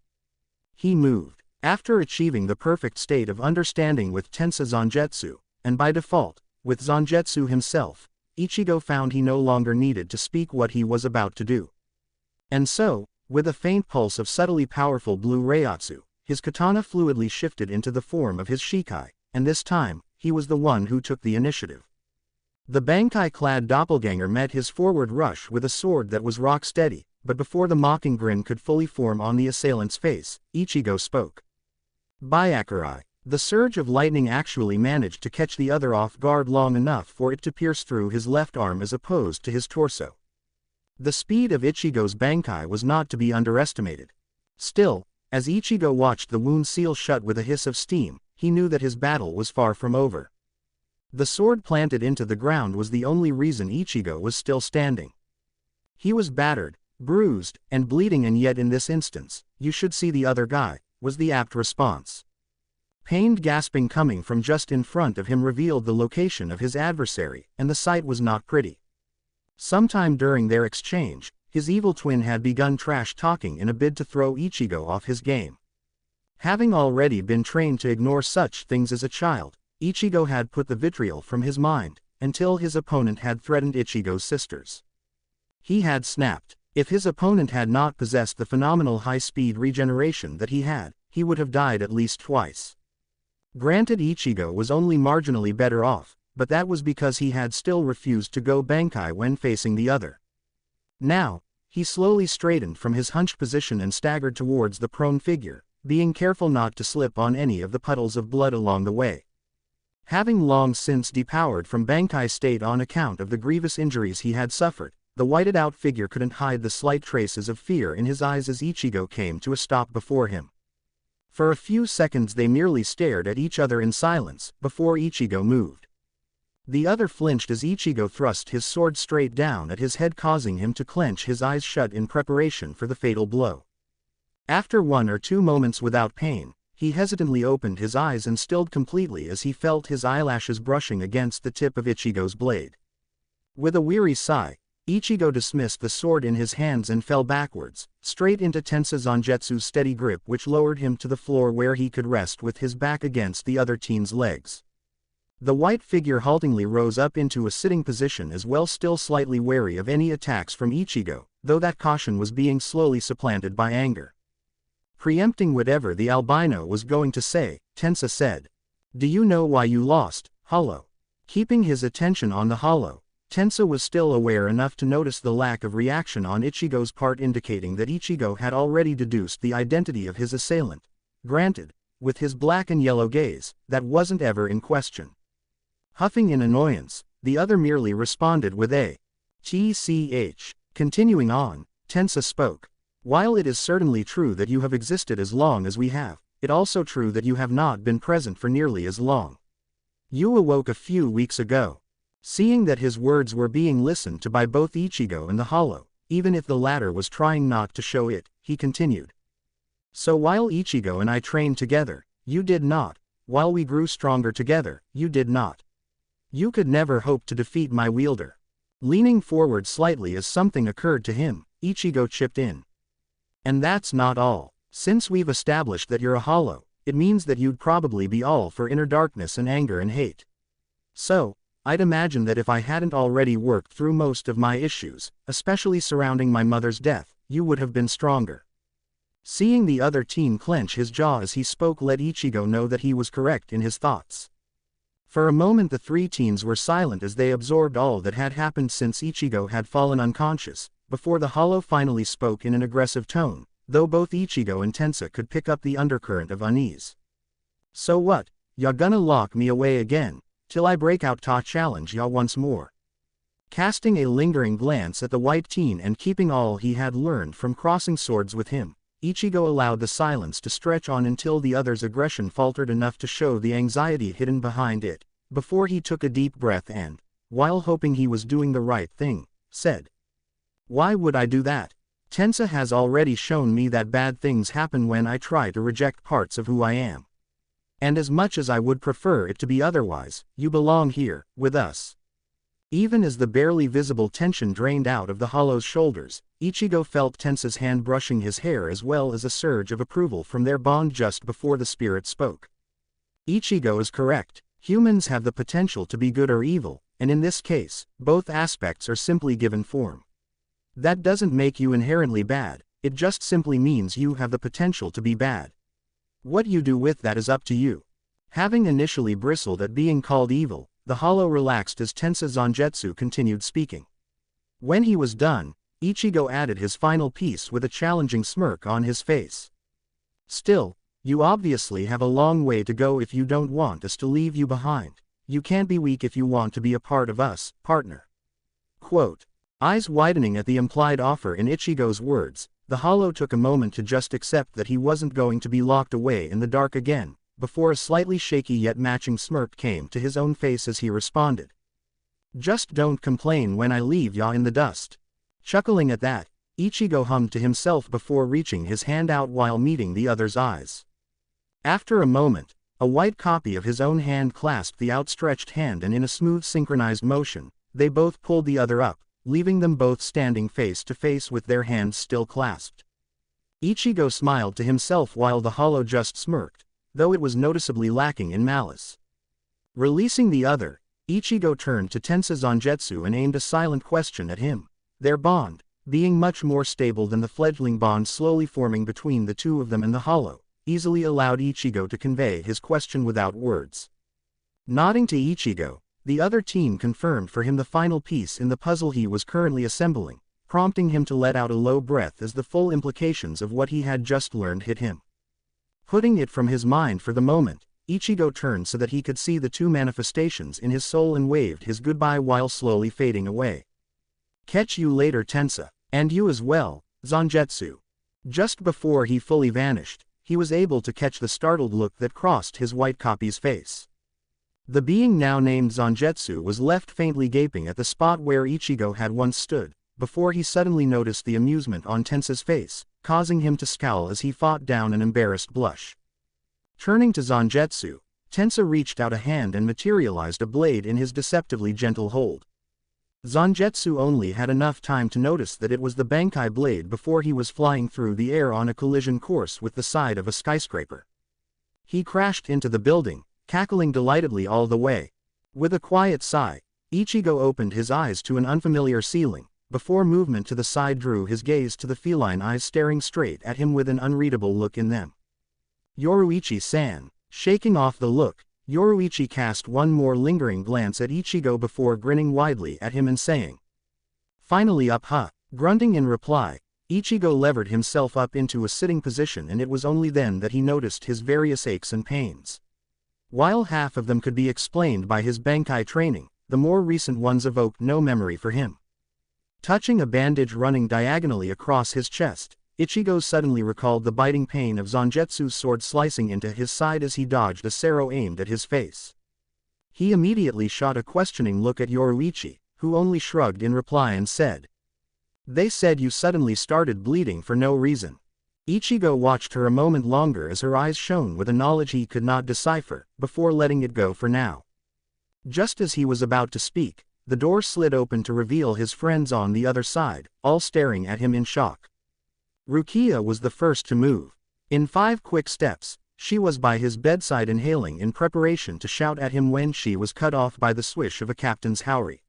He moved. After achieving the perfect state of understanding with Tensa Zangetsu, and by default, with Zangetsu himself, Ichigo found he no longer needed to speak what he was about to do. And so, with a faint pulse of subtly powerful blue reiatsu, his katana fluidly shifted into the form of his Shikai, and this time, he was the one who took the initiative. The Bankai-clad doppelganger met his forward rush with a sword that was rock-steady, but before the mocking grin could fully form on the assailant's face, Ichigo spoke. "Byakurai." The surge of lightning actually managed to catch the other off guard long enough for it to pierce through his left arm as opposed to his torso. The speed of Ichigo's Bankai was not to be underestimated. Still, as Ichigo watched the wound seal shut with a hiss of steam, he knew that his battle was far from over. The sword planted into the ground was the only reason Ichigo was still standing. He was battered, bruised, and bleeding, and yet in this instance, you should see the other guy, was the apt response. Pained gasping coming from just in front of him revealed the location of his adversary, and the sight was not pretty. Sometime during their exchange, his evil twin had begun trash-talking in a bid to throw Ichigo off his game. Having already been trained to ignore such things as a child, Ichigo had put the vitriol from his mind, until his opponent had threatened Ichigo's sisters. He had snapped. If his opponent had not possessed the phenomenal high-speed regeneration that he had, he would have died at least twice. Granted, Ichigo was only marginally better off, but that was because he had still refused to go Bankai when facing the other. Now, he slowly straightened from his hunched position and staggered towards the prone figure, being careful not to slip on any of the puddles of blood along the way. Having long since depowered from Bankai state on account of the grievous injuries he had suffered, the whited-out figure couldn't hide the slight traces of fear in his eyes as Ichigo came to a stop before him. For a few seconds they merely stared at each other in silence, before Ichigo moved. The other flinched as Ichigo thrust his sword straight down at his head, causing him to clench his eyes shut in preparation for the fatal blow. After 1 or 2 moments without pain, he hesitantly opened his eyes and stilled completely as he felt his eyelashes brushing against the tip of Ichigo's blade. With a weary sigh, Ichigo dismissed the sword in his hands and fell backwards, straight into Tensa Zangetsu's steady grip, which lowered him to the floor where he could rest with his back against the other teen's legs. The white figure haltingly rose up into a sitting position as well, still slightly wary of any attacks from Ichigo, though that caution was being slowly supplanted by anger. Preempting whatever the albino was going to say, Tensa said, "Do you know why you lost, Hollow?" Keeping his attention on the Hollow, Tensa was still aware enough to notice the lack of reaction on Ichigo's part, indicating that Ichigo had already deduced the identity of his assailant. Granted, with his black and yellow gaze, that wasn't ever in question. Huffing in annoyance, the other merely responded with a "tch." Continuing on, Tensa spoke. "While it is certainly true that you have existed as long as we have, it's also true that you have not been present for nearly as long. You awoke a few weeks ago." Seeing that his words were being listened to by both Ichigo and the Hollow, even if the latter was trying not to show it, he continued. "So while Ichigo and I trained together, you did not. While we grew stronger together, you did not. You could never hope to defeat my wielder." Leaning forward slightly as something occurred to him, Ichigo chipped in. "And that's not all. Since we've established that you're a Hollow, it means that you'd probably be all for inner darkness and anger and hate. So, I'd imagine that if I hadn't already worked through most of my issues, especially surrounding my mother's death, you would have been stronger." Seeing the other teen clench his jaw as he spoke let Ichigo know that he was correct in his thoughts. For a moment the 3 teens were silent as they absorbed all that had happened since Ichigo had fallen unconscious, before the Hollow finally spoke in an aggressive tone, though both Ichigo and Tensa could pick up the undercurrent of unease. "So what, ya gonna lock me away again, till I break out ta challenge ya once more?" Casting a lingering glance at the white teen and keeping all he had learned from crossing swords with him, Ichigo allowed the silence to stretch on until the other's aggression faltered enough to show the anxiety hidden behind it, before he took a deep breath and, while hoping he was doing the right thing, said, "Why would I do that? Tensa has already shown me that bad things happen when I try to reject parts of who I am. And as much as I would prefer it to be otherwise, you belong here, with us." Even as the barely visible tension drained out of the Hollow's shoulders, Ichigo felt Tensa's hand brushing his hair as well as a surge of approval from their bond just before the spirit spoke. Ichigo is correct. Humans have the potential to be good or evil, and in this case, both aspects are simply given form. That doesn't make you inherently bad, it just simply means you have the potential to be bad. What you do with that is up to you. Having initially bristled at being called evil, the Hollow relaxed as Tensa Zangetsu continued speaking. When he was done, Ichigo added his final piece with a challenging smirk on his face. "Still, you obviously have a long way to go if you don't want us to leave you behind. You can't be weak if you want to be a part of us, partner." Quote. Eyes widening at the implied offer in Ichigo's words, the Hollow took a moment to just accept that he wasn't going to be locked away in the dark again, before a slightly shaky yet matching smirk came to his own face as he responded. "Just don't complain when I leave ya in the dust. Chuckling at that, Ichigo hummed to himself before reaching his hand out while meeting the other's eyes. After a moment, a white copy of his own hand clasped the outstretched hand, and in a smooth synchronized motion, they both pulled the other up, leaving them both standing face to face with their hands still clasped. Ichigo smiled to himself while the hollow just smirked, though it was noticeably lacking in malice. Releasing the other, Ichigo turned to Tensa Zangetsu and aimed a silent question at him. Their bond, being much more stable than the fledgling bond slowly forming between the two of them and the hollow, easily allowed Ichigo to convey his question without words. Nodding to Ichigo, the other team confirmed for him the final piece in the puzzle he was currently assembling, prompting him to let out a low breath as the full implications of what he had just learned hit him. Putting it from his mind for the moment, Ichigo turned so that he could see the two manifestations in his soul and waved his goodbye while slowly fading away. "Catch you later, Tensa, and you as well, Zangetsu." Just before he fully vanished, he was able to catch the startled look that crossed his white copy's face. The being now named Zangetsu was left faintly gaping at the spot where Ichigo had once stood, before he suddenly noticed the amusement on Tensa's face, causing him to scowl as he fought down an embarrassed blush. Turning to Zangetsu, Tensa reached out a hand and materialized a blade in his deceptively gentle hold. Zangetsu only had enough time to notice that it was the Bankai blade before he was flying through the air on a collision course with the side of a skyscraper. He crashed into the building, cackling delightedly all the way. With a quiet sigh, Ichigo opened his eyes to an unfamiliar ceiling, before movement to the side drew his gaze to the feline eyes staring straight at him with an unreadable look in them. "Yoruichi-san." Shaking off the look, Yoruichi cast one more lingering glance at Ichigo before grinning widely at him and saying, "Finally up, huh?" Grunting in reply, Ichigo levered himself up into a sitting position, and it was only then that he noticed his various aches and pains. While half of them could be explained by his Bankai training, the more recent ones evoked no memory for him. Touching a bandage running diagonally across his chest, Ichigo suddenly recalled the biting pain of Zangetsu's sword slicing into his side as he dodged a Sero aimed at his face. He immediately shot a questioning look at Yoruichi, who only shrugged in reply and said, "They said you suddenly started bleeding for no reason." Ichigo watched her a moment longer as her eyes shone with a knowledge he could not decipher, before letting it go for now. Just as he was about to speak, the door slid open to reveal his friends on the other side, all staring at him in shock. Rukia was the first to move. In 5 quick steps, she was by his bedside inhaling in preparation to shout at him when she was cut off by the swish of a captain's haori.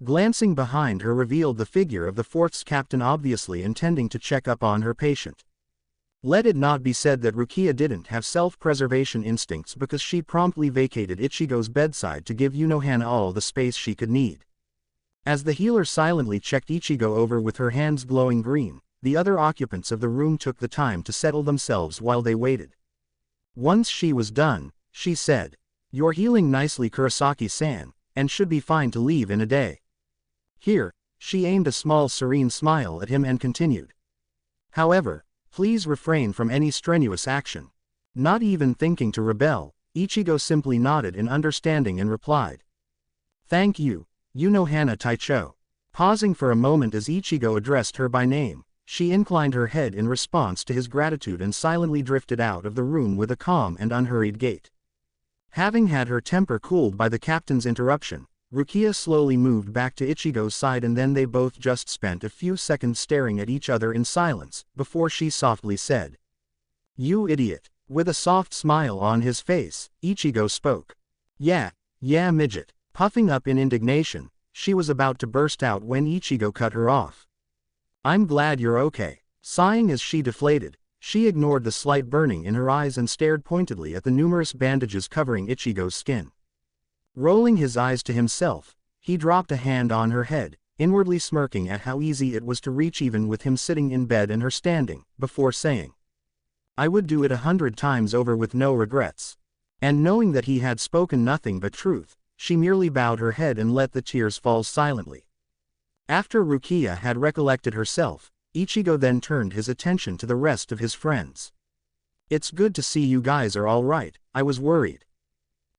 Glancing behind her revealed the figure of the 4th's captain, obviously intending to check up on her patient. Let it not be said that Rukia didn't have self-preservation instincts, because she promptly vacated Ichigo's bedside to give Unohana all the space she could need. As the healer silently checked Ichigo over with her hands glowing green, the other occupants of the room took the time to settle themselves while they waited. Once she was done, she said, "You're healing nicely, Kurosaki-san, and should be fine to leave in a day." Here, she aimed a small serene smile at him and continued. "However, please refrain from any strenuous action." Not even thinking to rebel, Ichigo simply nodded in understanding and replied, "Thank you, Unohana Taicho." Pausing for a moment as Ichigo addressed her by name, she inclined her head in response to his gratitude and silently drifted out of the room with a calm and unhurried gait. Having had her temper cooled by the captain's interruption, Rukia slowly moved back to Ichigo's side, and then they both just spent a few seconds staring at each other in silence, before she softly said, "You idiot." With a soft smile on his face, Ichigo spoke. Yeah, midget." Puffing up in indignation, she was about to burst out when Ichigo cut her off. "I'm glad you're okay." Sighing as she deflated, she ignored the slight burning in her eyes and stared pointedly at the numerous bandages covering Ichigo's skin. Rolling his eyes to himself, he dropped a hand on her head, inwardly smirking at how easy it was to reach even with him sitting in bed and her standing, before saying, "I would do it 100 times over with no regrets." And knowing that he had spoken nothing but truth, she merely bowed her head and let the tears fall silently. After Rukia had recollected herself, Ichigo then turned his attention to the rest of his friends. "It's good to see you guys are all right, I was worried."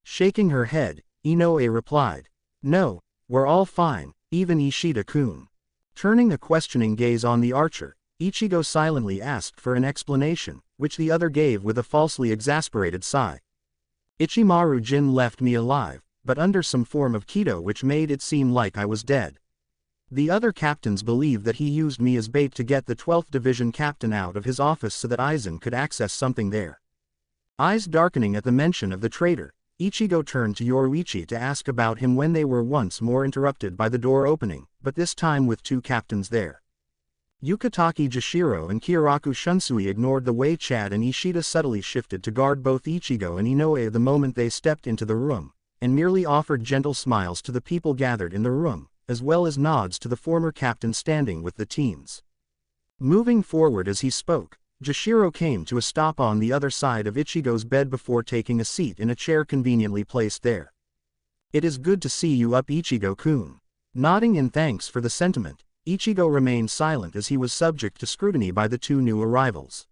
Shaking her head, Inoue replied, "No, we're all fine, even Ishida-kun." Turning a questioning gaze on the archer, Ichigo silently asked for an explanation, which the other gave with a falsely exasperated sigh. Ichimaru Jin left me alive, but under some form of keto which made it seem like I was dead. The other captains believe that he used me as bait to get the 12th Division captain out of his office so that Aizen could access something there. Eyes darkening at the mention of the traitor, Ichigo turned to Yoruichi to ask about him when they were once more interrupted by the door opening, but this time with two captains there. Yukatake Jishiro and Kyoraku Shunsui ignored the way Chad and Ishida subtly shifted to guard both Ichigo and Inoue the moment they stepped into the room, and merely offered gentle smiles to the people gathered in the room, as well as nods to the former captain standing with the teens. Moving forward as he spoke, Jishiro came to a stop on the other side of Ichigo's bed before taking a seat in a chair conveniently placed there. "It is good to see you up, Ichigo-kun." Nodding in thanks for the sentiment, Ichigo remained silent as he was subject to scrutiny by the two new arrivals.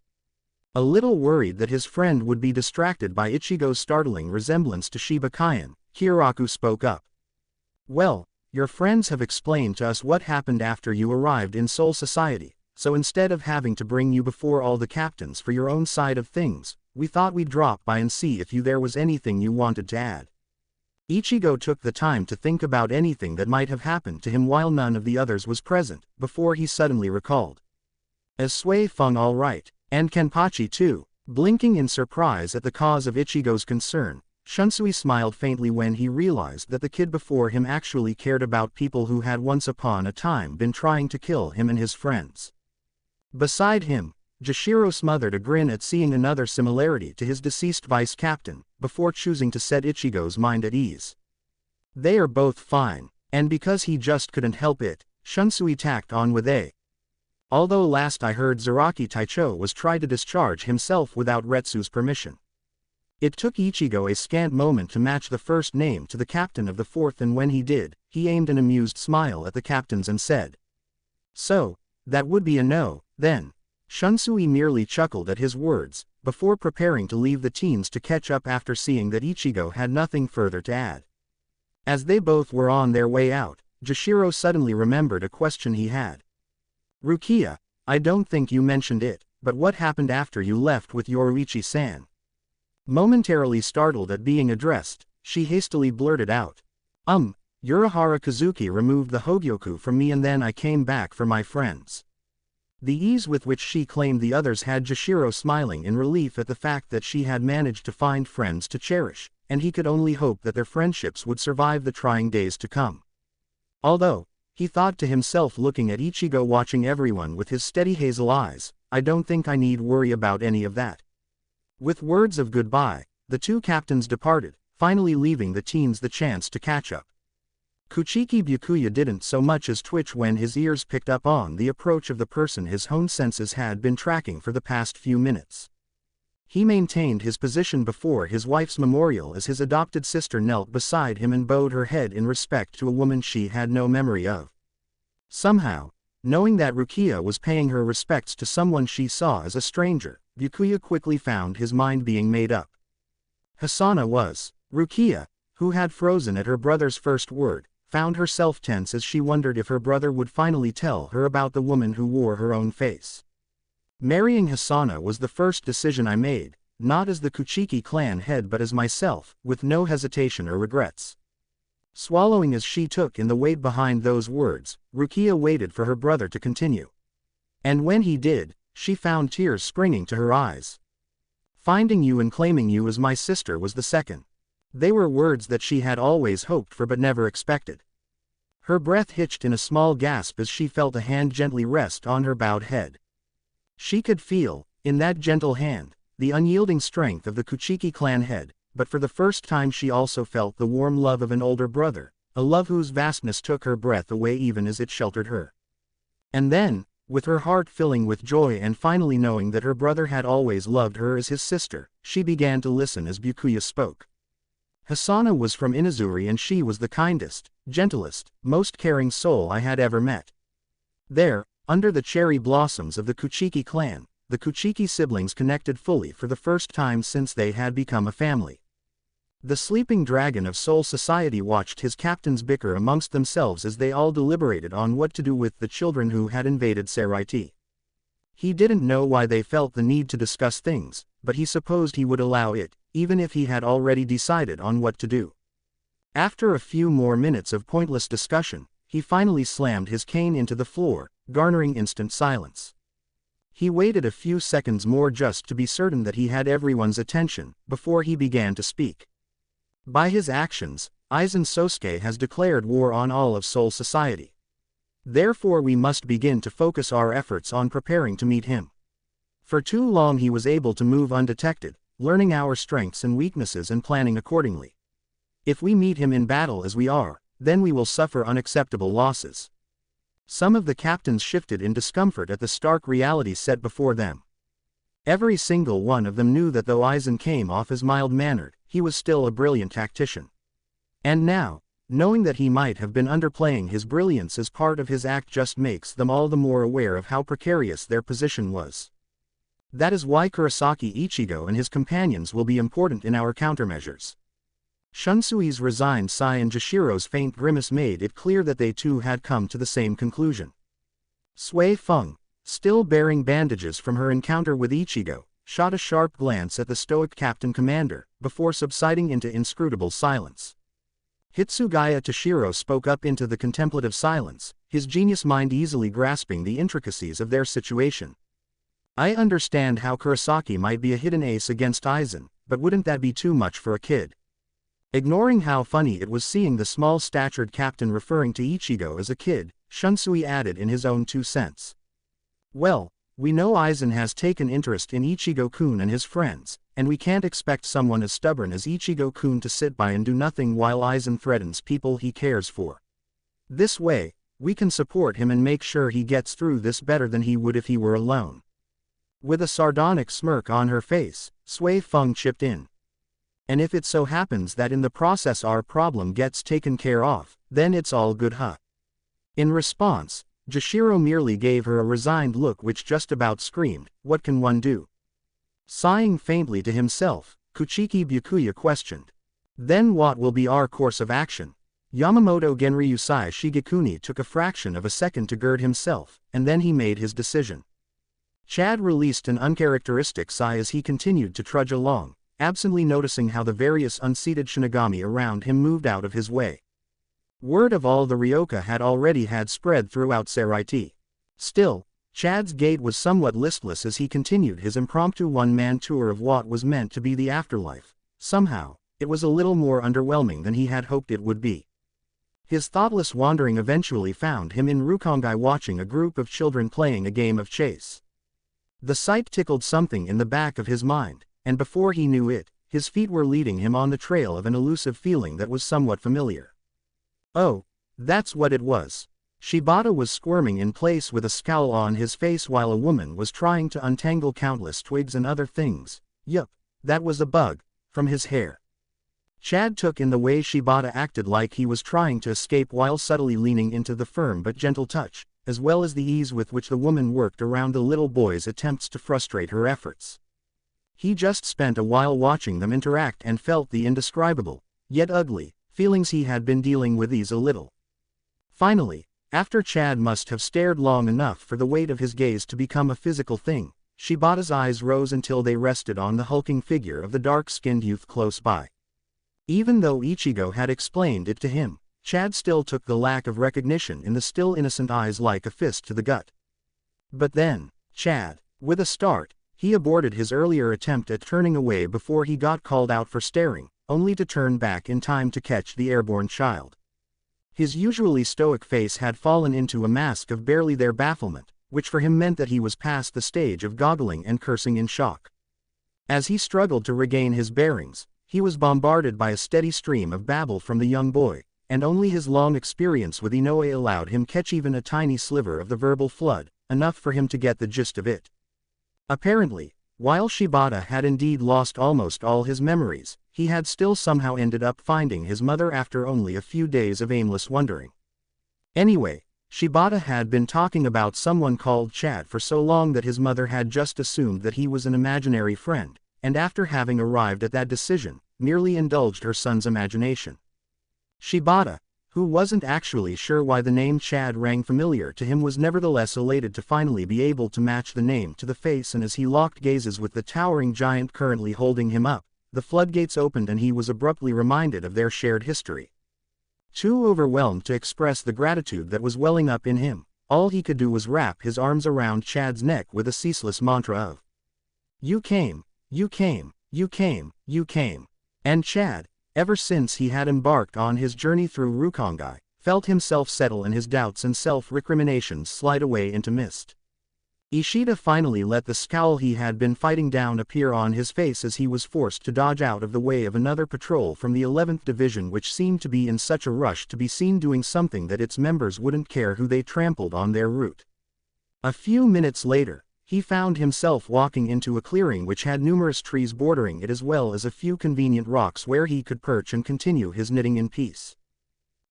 A little worried that his friend would be distracted by Ichigo's startling resemblance to Shiba Kyan, Kyoraku spoke up. "Well, your friends have explained to us what happened after you arrived in Soul Society, so instead of having to bring you before all the captains for your own side of things, we thought we'd drop by and see if there was anything you wanted to add." Ichigo took the time to think about anything that might have happened to him while none of the others was present, before he suddenly recalled. "Is Sui Feng all right, and Kenpachi too?" Blinking in surprise at the cause of Ichigo's concern, Shunsui smiled faintly when he realized that the kid before him actually cared about people who had once upon a time been trying to kill him and his friends. Beside him, Jishiro smothered a grin at seeing another similarity to his deceased vice-captain, before choosing to set Ichigo's mind at ease. "They are both fine, and because he just couldn't help it," Shunsui tacked on with a. "Although last I heard Zaraki Taicho was tried to discharge himself without Retsu's permission." It took Ichigo a scant moment to match the first name to the captain of the fourth, and when he did, he aimed an amused smile at the captains and said, "So, that would be a no, then." Shunsui merely chuckled at his words, before preparing to leave the teens to catch up after seeing that Ichigo had nothing further to add. As they both were on their way out, Jishiro suddenly remembered a question he had. "Rukia, I don't think you mentioned it, but what happened after you left with Yoruichi-san?" Momentarily startled at being addressed, she hastily blurted out. Urahara Kazuki removed the Hogyoku from me and then I came back for my friends." The ease with which she claimed the others had Jishiro smiling in relief at the fact that she had managed to find friends to cherish, and he could only hope that their friendships would survive the trying days to come. Although, he thought to himself looking at Ichigo watching everyone with his steady hazel eyes, "I don't think I need worry about any of that." With words of goodbye, the two captains departed, finally leaving the teens the chance to catch up. Kuchiki Byakuya didn't so much as twitch when his ears picked up on the approach of the person his own senses had been tracking for the past few minutes. He maintained his position before his wife's memorial as his adopted sister knelt beside him and bowed her head in respect to a woman she had no memory of. Somehow, knowing that Rukia was paying her respects to someone she saw as a stranger, Byakuya quickly found his mind being made up. Hasana was. Rukia, who had frozen at her brother's first word, found herself tense as she wondered if her brother would finally tell her about the woman who wore her own face. "Marrying Hasana was the first decision I made, not as the Kuchiki clan head but as myself, with no hesitation or regrets." Swallowing as she took in the weight behind those words, Rukia waited for her brother to continue. And when he did, she found tears springing to her eyes. "Finding you and claiming you as my sister was the second." They were words that she had always hoped for but never expected. Her breath hitched in a small gasp as she felt a hand gently rest on her bowed head. She could feel, in that gentle hand, the unyielding strength of the Kuchiki clan head, but for the first time she also felt the warm love of an older brother, a love whose vastness took her breath away even as it sheltered her. And then, with her heart filling with joy and finally knowing that her brother had always loved her as his sister, she began to listen as Byakuya spoke. "Hasana was from Inazuri and she was the kindest, gentlest, most caring soul I had ever met. There, under the cherry blossoms of the Kuchiki clan, the Kuchiki siblings connected fully for the first time since they had become a family. The sleeping dragon of Soul Society watched his captains bicker amongst themselves as they all deliberated on what to do with the children who had invaded Seraiti. He didn't know why they felt the need to discuss things, but he supposed he would allow it, even if he had already decided on what to do. After a few more minutes of pointless discussion, he finally slammed his cane into the floor, garnering instant silence. He waited a few seconds more just to be certain that he had everyone's attention, before he began to speak. By his actions, Aizen Sosuke has declared war on all of Soul Society. Therefore we must begin to focus our efforts on preparing to meet him. For too long he was able to move undetected, learning our strengths and weaknesses and planning accordingly. If we meet him in battle as we are, then we will suffer unacceptable losses. Some of the captains shifted in discomfort at the stark reality set before them. Every single one of them knew that though Aizen came off as mild-mannered, he was still a brilliant tactician. And now, knowing that he might have been underplaying his brilliance as part of his act just makes them all the more aware of how precarious their position was. That is why Kurosaki Ichigo and his companions will be important in our countermeasures. Shunsui's resigned sigh and Jashiro's faint grimace made it clear that they too had come to the same conclusion. Sui Feng, still bearing bandages from her encounter with Ichigo, shot a sharp glance at the stoic captain commander, before subsiding into inscrutable silence. Hitsugaya Toshiro spoke up into the contemplative silence, his genius mind easily grasping the intricacies of their situation. I understand how Kurosaki might be a hidden ace against Aizen, but wouldn't that be too much for a kid? Ignoring how funny it was seeing the small-statured captain referring to Ichigo as a kid, Shunsui added in his own 2 cents. Well, we know Aizen has taken interest in Ichigo-kun and his friends, and we can't expect someone as stubborn as Ichigo-kun to sit by and do nothing while Aizen threatens people he cares for. This way, we can support him and make sure he gets through this better than he would if he were alone. With a sardonic smirk on her face, Sui Feng chipped in. And if it so happens that in the process our problem gets taken care of, then it's all good, huh? In response, Jashiro merely gave her a resigned look which just about screamed, "What can one do?" Sighing faintly to himself, Kuchiki Byakuya questioned. Then what will be our course of action? Yamamoto Genryusai Shigekuni took a fraction of a second to gird himself, and then he made his decision. Chad released an uncharacteristic sigh as he continued to trudge along, absently noticing how the various unseated Shinigami around him moved out of his way. Word of all the Ryoka had already spread throughout Seraiti. Still, Chad's gait was somewhat listless as he continued his impromptu one-man tour of what was meant to be the afterlife. Somehow, it was a little more underwhelming than he had hoped it would be. His thoughtless wandering eventually found him in Rukongai watching a group of children playing a game of chase. The sight tickled something in the back of his mind, and before he knew it, his feet were leading him on the trail of an elusive feeling that was somewhat familiar. Oh, that's what it was. Shibata was squirming in place with a scowl on his face while a woman was trying to untangle countless twigs and other things. Yup, that was a bug, from his hair. Chad took in the way Shibata acted like he was trying to escape while subtly leaning into the firm but gentle touch, as well as the ease with which the woman worked around the little boy's attempts to frustrate her efforts. He just spent a while watching them interact and felt the indescribable, yet ugly, feelings he had been dealing with ease a little. Finally, after Chad must have stared long enough for the weight of his gaze to become a physical thing, Shibata's eyes rose until they rested on the hulking figure of the dark-skinned youth close by. Even though Ichigo had explained it to him, Chad still took the lack of recognition in the still innocent eyes like a fist to the gut. But then, Chad, with a start, he aborted his earlier attempt at turning away before he got called out for staring, only to turn back in time to catch the airborne child. His usually stoic face had fallen into a mask of barely there bafflement, which for him meant that he was past the stage of goggling and cursing in shock. As he struggled to regain his bearings, he was bombarded by a steady stream of babble from the young boy, and only his long experience with Inoue allowed him catch even a tiny sliver of the verbal flood, enough for him to get the gist of it. Apparently, while Shibata had indeed lost almost all his memories, he had still somehow ended up finding his mother after only a few days of aimless wandering. Anyway, Shibata had been talking about someone called Chad for so long that his mother had just assumed that he was an imaginary friend, and after having arrived at that decision, merely indulged her son's imagination. Shibata, who wasn't actually sure why the name Chad rang familiar to him, was nevertheless elated to finally be able to match the name to the face, and as he locked gazes with the towering giant currently holding him up, the floodgates opened and he was abruptly reminded of their shared history. Too overwhelmed to express the gratitude that was welling up in him, all he could do was wrap his arms around Chad's neck with a ceaseless mantra of, "You came, you came, you came, you came." And Chad, ever since he had embarked on his journey through Rukongai, felt himself settle and his doubts and self-recriminations slide away into mist. Ishida finally let the scowl he had been fighting down appear on his face as he was forced to dodge out of the way of another patrol from the 11th Division, which seemed to be in such a rush to be seen doing something that its members wouldn't care who they trampled on their route. A few minutes later, he found himself walking into a clearing which had numerous trees bordering it as well as a few convenient rocks where he could perch and continue his knitting in peace.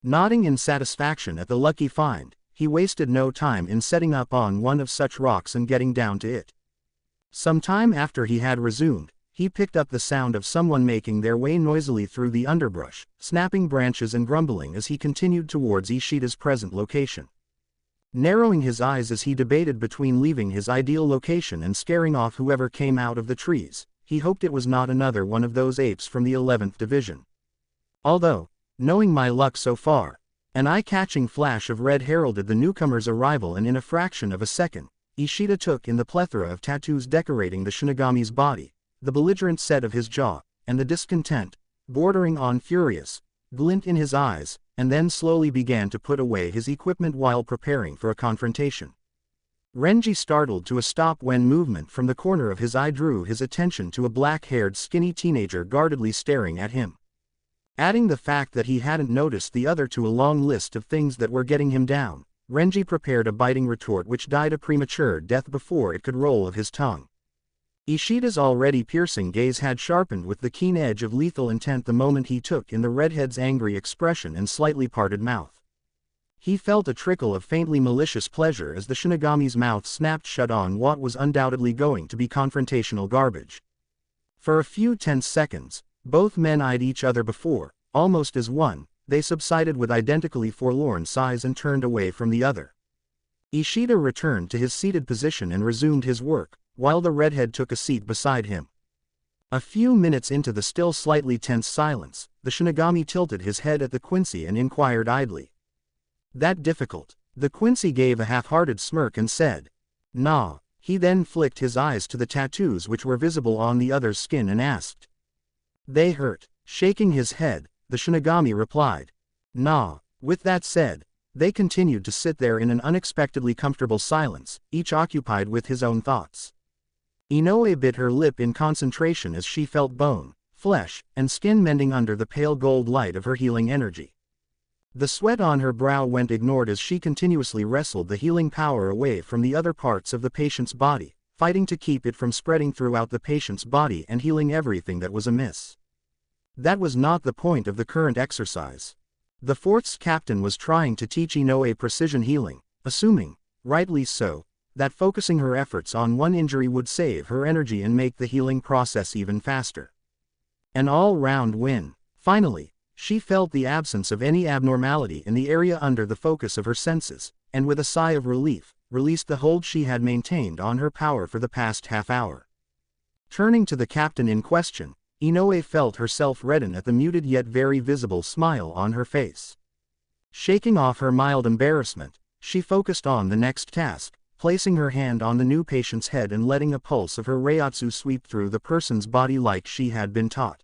Nodding in satisfaction at the lucky find, he wasted no time in setting up on one of such rocks and getting down to it. Some time after he had resumed, he picked up the sound of someone making their way noisily through the underbrush, snapping branches and grumbling as he continued towards Ishida's present location. Narrowing his eyes as he debated between leaving his ideal location and scaring off whoever came out of the trees, he hoped it was not another one of those apes from the 11th Division. Although, knowing my luck so far, an eye-catching flash of red heralded the newcomer's arrival, and in a fraction of a second, Ishida took in the plethora of tattoos decorating the Shinigami's body, the belligerent set of his jaw, and the discontent, bordering on furious, glint in his eyes, and then slowly began to put away his equipment while preparing for a confrontation. Renji startled to a stop when movement from the corner of his eye drew his attention to a black-haired skinny teenager guardedly staring at him. Adding the fact that he hadn't noticed the other to a long list of things that were getting him down, Renji prepared a biting retort which died a premature death before it could roll of his tongue. Ishida's already piercing gaze had sharpened with the keen edge of lethal intent the moment he took in the redhead's angry expression and slightly parted mouth. He felt a trickle of faintly malicious pleasure as the Shinigami's mouth snapped shut on what was undoubtedly going to be confrontational garbage. For a few tense seconds, both men eyed each other before, almost as one, they subsided with identically forlorn sighs and turned away from the other. Ishida returned to his seated position and resumed his work, while the redhead took a seat beside him. A few minutes into the still slightly tense silence, the Shinigami tilted his head at the Quincy and inquired idly, "That difficult?" The Quincy gave a half-hearted smirk and said, "Nah." He then flicked his eyes to the tattoos which were visible on the other's skin and asked, "They hurt?" Shaking his head, the Shinigami replied, "Nah." With that said, they continued to sit there in an unexpectedly comfortable silence, each occupied with his own thoughts. Inoue bit her lip in concentration as she felt bone, flesh, and skin mending under the pale gold light of her healing energy. The sweat on her brow went ignored as she continuously wrestled the healing power away from the other parts of the patient's body, fighting to keep it from spreading throughout the patient's body and healing everything that was amiss. That was not the point of the current exercise. The Fourth's captain was trying to teach Inoue precision healing, assuming, rightly so, that focusing her efforts on one injury would save her energy and make the healing process even faster. An all-round win. Finally, she felt the absence of any abnormality in the area under the focus of her senses, and with a sigh of relief, released the hold she had maintained on her power for the past half hour. Turning to the captain in question, Inoue felt herself redden at the muted yet very visible smile on her face. Shaking off her mild embarrassment, she focused on the next task, placing her hand on the new patient's head and letting a pulse of her reiatsu sweep through the person's body like she had been taught.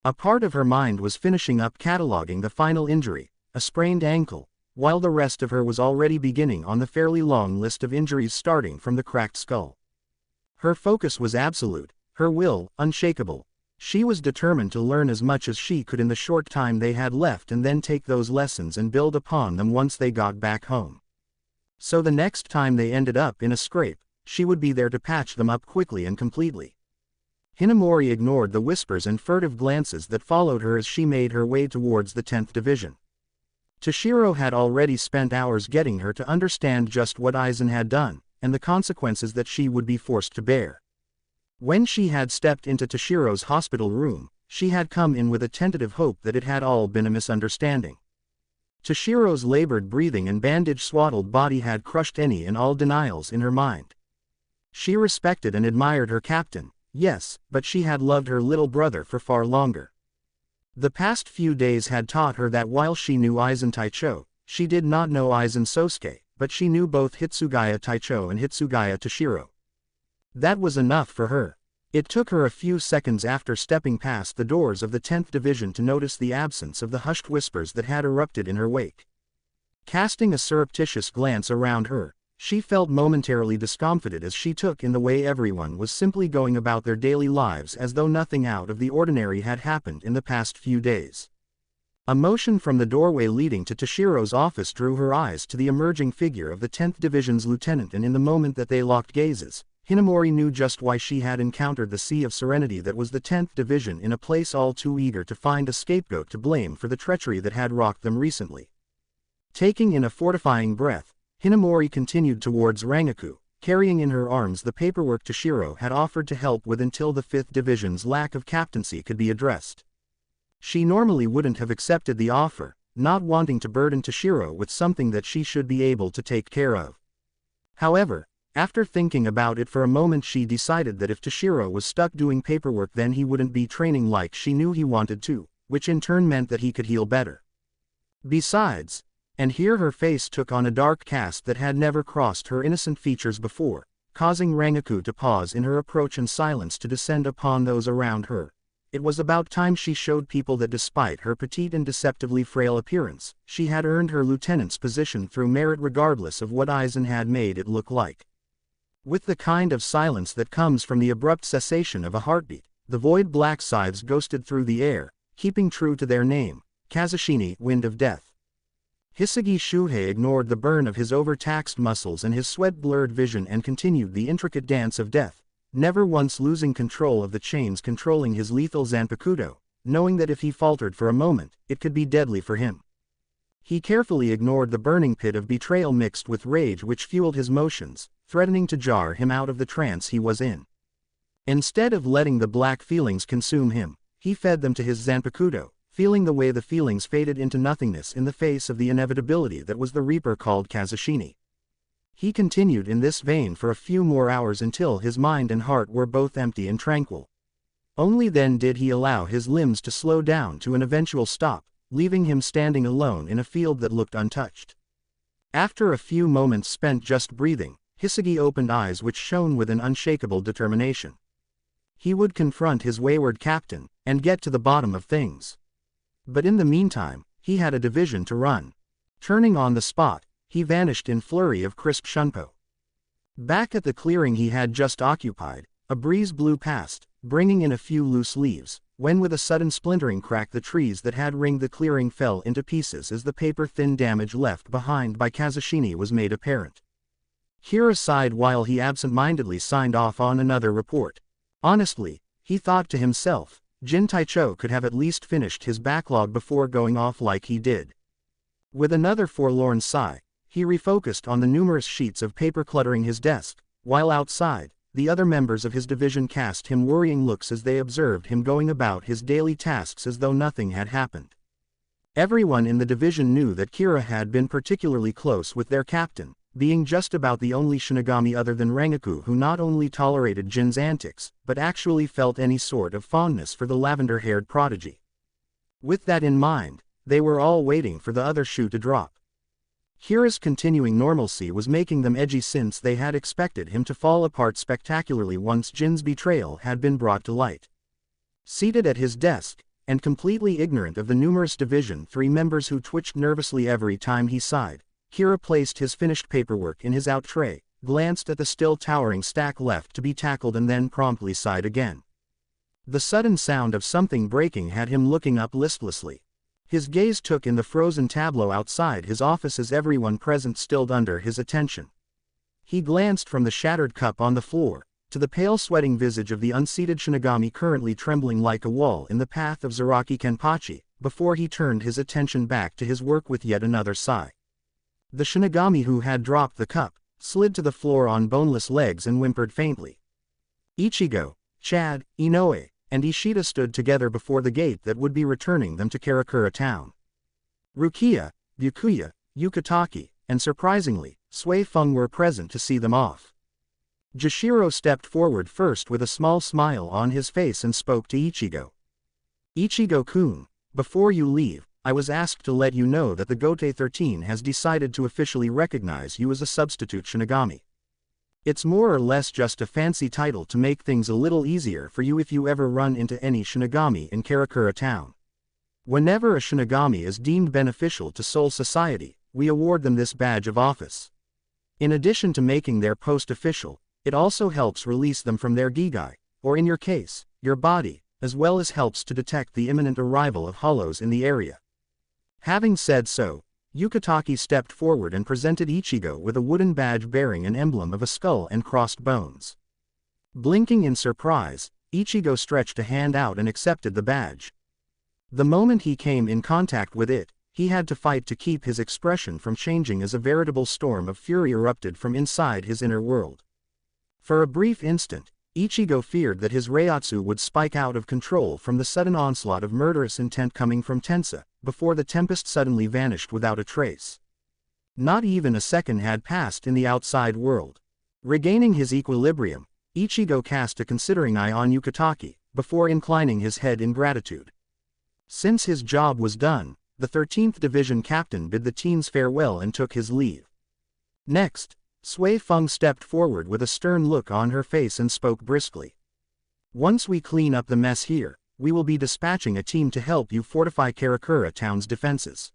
A part of her mind was finishing up cataloging the final injury, a sprained ankle, while the rest of her was already beginning on the fairly long list of injuries starting from the cracked skull. Her focus was absolute, her will unshakable. She was determined to learn as much as she could in the short time they had left and then take those lessons and build upon them once they got back home. So the next time they ended up in a scrape, she would be there to patch them up quickly and completely. Hinamori ignored the whispers and furtive glances that followed her as she made her way towards the 10th Division. Toshiro had already spent hours getting her to understand just what Aizen had done, and the consequences that she would be forced to bear. When she had stepped into Toshiro's hospital room, she had come in with a tentative hope that it had all been a misunderstanding. Toshiro's labored breathing and bandage-swaddled body had crushed any and all denials in her mind. She respected and admired her captain, yes, but she had loved her little brother for far longer. The past few days had taught her that while she knew Aizen Taicho, she did not know Aizen Sosuke, but she knew both Hitsugaya Taicho and Hitsugaya Toshiro. That was enough for her. It took her a few seconds after stepping past the doors of the 10th Division to notice the absence of the hushed whispers that had erupted in her wake. Casting a surreptitious glance around her, she felt momentarily discomfited as she took in the way everyone was simply going about their daily lives as though nothing out of the ordinary had happened in the past few days. A motion from the doorway leading to Toshiro's office drew her eyes to the emerging figure of the 10th Division's lieutenant, and in the moment that they locked gazes, Hinamori knew just why she had encountered the sea of serenity that was the 10th Division in a place all too eager to find a scapegoat to blame for the treachery that had rocked them recently. Taking in a fortifying breath, Hinamori continued towards Rangaku, carrying in her arms the paperwork Toshiro had offered to help with until the 5th Division's lack of captaincy could be addressed. She normally wouldn't have accepted the offer, not wanting to burden Toshiro with something that she should be able to take care of. However, after thinking about it for a moment, she decided that if Toshiro was stuck doing paperwork, then he wouldn't be training like she knew he wanted to, which in turn meant that he could heal better. Besides, and here her face took on a dark cast that had never crossed her innocent features before, causing Rangaku to pause in her approach and silence to descend upon those around her. It was about time she showed people that despite her petite and deceptively frail appearance, she had earned her lieutenant's position through merit regardless of what Aizen had made it look like. With the kind of silence that comes from the abrupt cessation of a heartbeat, the void black scythes ghosted through the air, keeping true to their name, Kazushini, Wind of Death. Hisagi Shuhei ignored the burn of his overtaxed muscles and his sweat-blurred vision and continued the intricate dance of death, never once losing control of the chains controlling his lethal Zanpakuto, knowing that if he faltered for a moment, it could be deadly for him. He carefully ignored the burning pit of betrayal mixed with rage which fueled his motions, threatening to jar him out of the trance he was in. Instead of letting the black feelings consume him, he fed them to his Zanpakuto, feeling the way the feelings faded into nothingness in the face of the inevitability that was the reaper called Kazushini. He continued in this vein for a few more hours until his mind and heart were both empty and tranquil. Only then did he allow his limbs to slow down to an eventual stop, leaving him standing alone in a field that looked untouched. After a few moments spent just breathing, Hisagi opened eyes which shone with an unshakable determination. He would confront his wayward captain, and get to the bottom of things. But in the meantime, he had a division to run. Turning on the spot, he vanished in flurry of crisp shunpo. Back at the clearing he had just occupied, a breeze blew past, bringing in a few loose leaves, when with a sudden splintering crack the trees that had ringed the clearing fell into pieces as the paper-thin damage left behind by Kazushini was made apparent. Kira sighed while he absent-mindedly signed off on another report. Honestly, he thought to himself, Jin Taicho could have at least finished his backlog before going off like he did. With another forlorn sigh, he refocused on the numerous sheets of paper cluttering his desk, while outside, the other members of his division cast him worrying looks as they observed him going about his daily tasks as though nothing had happened. Everyone in the division knew that Kira had been particularly close with their captain, being just about the only Shinigami other than Rangaku who not only tolerated Jin's antics, but actually felt any sort of fondness for the lavender-haired prodigy. With that in mind, they were all waiting for the other shoe to drop. Kira's continuing normalcy was making them edgy since they had expected him to fall apart spectacularly once Jin's betrayal had been brought to light. Seated at his desk, and completely ignorant of the numerous Division 3 members who twitched nervously every time he sighed, Kira placed his finished paperwork in his out tray, glanced at the still towering stack left to be tackled and then promptly sighed again. The sudden sound of something breaking had him looking up listlessly. His gaze took in the frozen tableau outside his office as everyone present stilled under his attention. He glanced from the shattered cup on the floor, to the pale sweating visage of the unseated Shinigami currently trembling like a wall in the path of Zaraki Kenpachi, before he turned his attention back to his work with yet another sigh. The Shinigami who had dropped the cup, slid to the floor on boneless legs and whimpered faintly. Ichigo, Chad, Inoue, and Ishida stood together before the gate that would be returning them to Karakura town. Rukia, Byakuya, Yukitake, and surprisingly, Sui Feng were present to see them off. Jashiro stepped forward first with a small smile on his face and spoke to Ichigo. Ichigo-kun, before you leave, I was asked to let you know that the Gote 13 has decided to officially recognize you as a substitute Shinigami. It's more or less just a fancy title to make things a little easier for you if you ever run into any Shinigami in Karakura town. Whenever a Shinigami is deemed beneficial to Soul Society, we award them this badge of office. In addition to making their post official, it also helps release them from their Gigai, or in your case, your body, as well as helps to detect the imminent arrival of hollows in the area. Having said so, Yukitake stepped forward and presented Ichigo with a wooden badge bearing an emblem of a skull and crossed bones. Blinking in surprise, Ichigo stretched a hand out and accepted the badge. The moment he came in contact with it, he had to fight to keep his expression from changing as a veritable storm of fury erupted from inside his inner world. For a brief instant, Ichigo feared that his Reiatsu would spike out of control from the sudden onslaught of murderous intent coming from Tensa, before the tempest suddenly vanished without a trace. Not even a second had passed in the outside world. Regaining his equilibrium, Ichigo cast a considering eye on Yukitake, before inclining his head in gratitude. Since his job was done, the 13th Division captain bid the teens farewell and took his leave. Next, Sui Feng stepped forward with a stern look on her face and spoke briskly. Once we clean up the mess here, we will be dispatching a team to help you fortify Karakura town's defenses.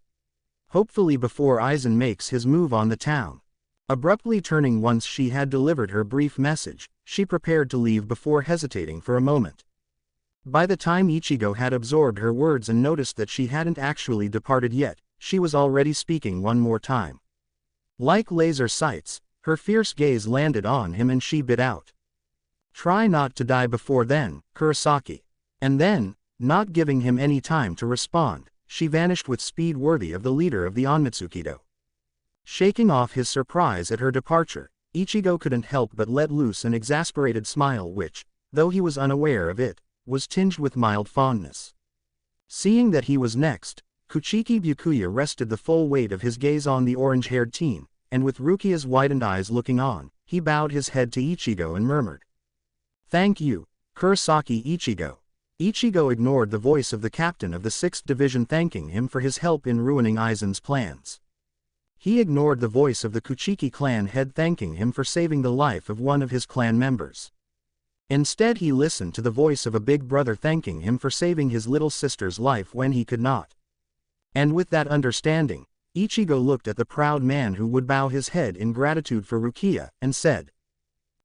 Hopefully before Aizen makes his move on the town. Abruptly turning once she had delivered her brief message, she prepared to leave before hesitating for a moment. By the time Ichigo had absorbed her words and noticed that she hadn't actually departed yet, she was already speaking one more time. Like laser sights, her fierce gaze landed on him and she bit out. Try not to die before then, Kurosaki. And then, not giving him any time to respond, she vanished with speed worthy of the leader of the Onmitsukido. Shaking off his surprise at her departure, Ichigo couldn't help but let loose an exasperated smile which, though he was unaware of it, was tinged with mild fondness. Seeing that he was next, Kuchiki Byakuya rested the full weight of his gaze on the orange-haired teen, and with Rukia's widened eyes looking on, he bowed his head to Ichigo and murmured. Thank you, Kurosaki Ichigo. Ichigo ignored the voice of the captain of the 6th Division thanking him for his help in ruining Aizen's plans. He ignored the voice of the Kuchiki clan head thanking him for saving the life of one of his clan members. Instead he listened to the voice of a big brother thanking him for saving his little sister's life when he could not. And with that understanding, Ichigo looked at the proud man who would bow his head in gratitude for Rukia, and said,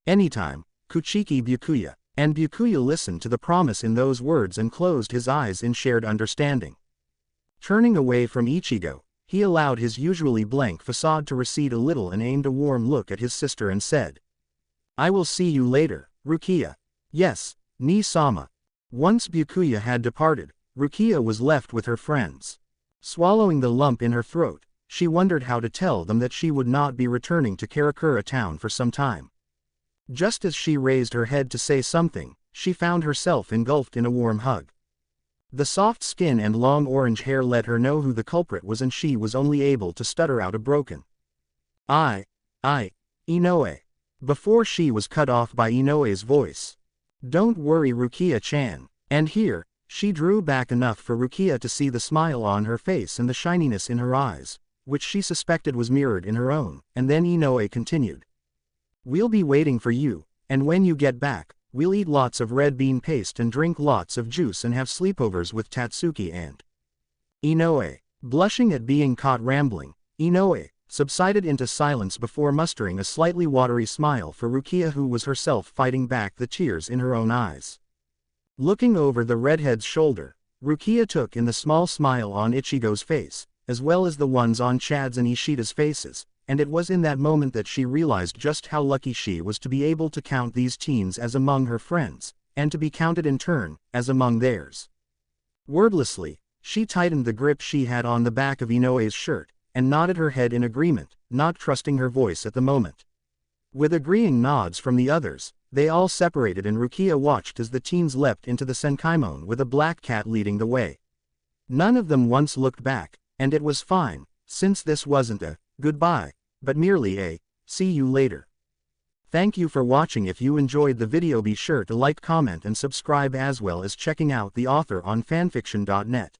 Anytime, Kuchiki Byakuya. And Byakuya listened to the promise in those words and closed his eyes in shared understanding. Turning away from Ichigo, he allowed his usually blank facade to recede a little and aimed a warm look at his sister and said, I will see you later, Rukia. Yes, Ni-sama. Once Byakuya had departed, Rukia was left with her friends. Swallowing the lump in her throat, she wondered how to tell them that she would not be returning to Karakura town for some time. Just as she raised her head to say something, she found herself engulfed in a warm hug. The soft skin and long orange hair let her know who the culprit was and she was only able to stutter out a broken Inoue. Before she was cut off by Inoue's voice. Don't worry Rukia-chan. And here, she drew back enough for Rukia to see the smile on her face and the shininess in her eyes, which she suspected was mirrored in her own, and then Inoue continued. We'll be waiting for you, and when you get back, we'll eat lots of red bean paste and drink lots of juice and have sleepovers with Tatsuki and Inoue. Blushing at being caught rambling, Inoue subsided into silence before mustering a slightly watery smile for Rukia who was herself fighting back the tears in her own eyes. Looking over the redhead's shoulder, Rukia took in the small smile on Ichigo's face, as well as the ones on Chad's and Ishida's faces, and it was in that moment that she realized just how lucky she was to be able to count these teens as among her friends, and to be counted in turn, as among theirs. Wordlessly, she tightened the grip she had on the back of Inoue's shirt, and nodded her head in agreement, not trusting her voice at the moment. With agreeing nods from the others, They all separated and Rukia watched as the teens leapt into the Senkaimon with a black cat leading the way. None of them once looked back, and it was fine, since this wasn't a goodbye, but merely a see you later. Thank you for watching. If you enjoyed the video, be sure to like, comment and subscribe, as well as checking out the author on fanfiction.net.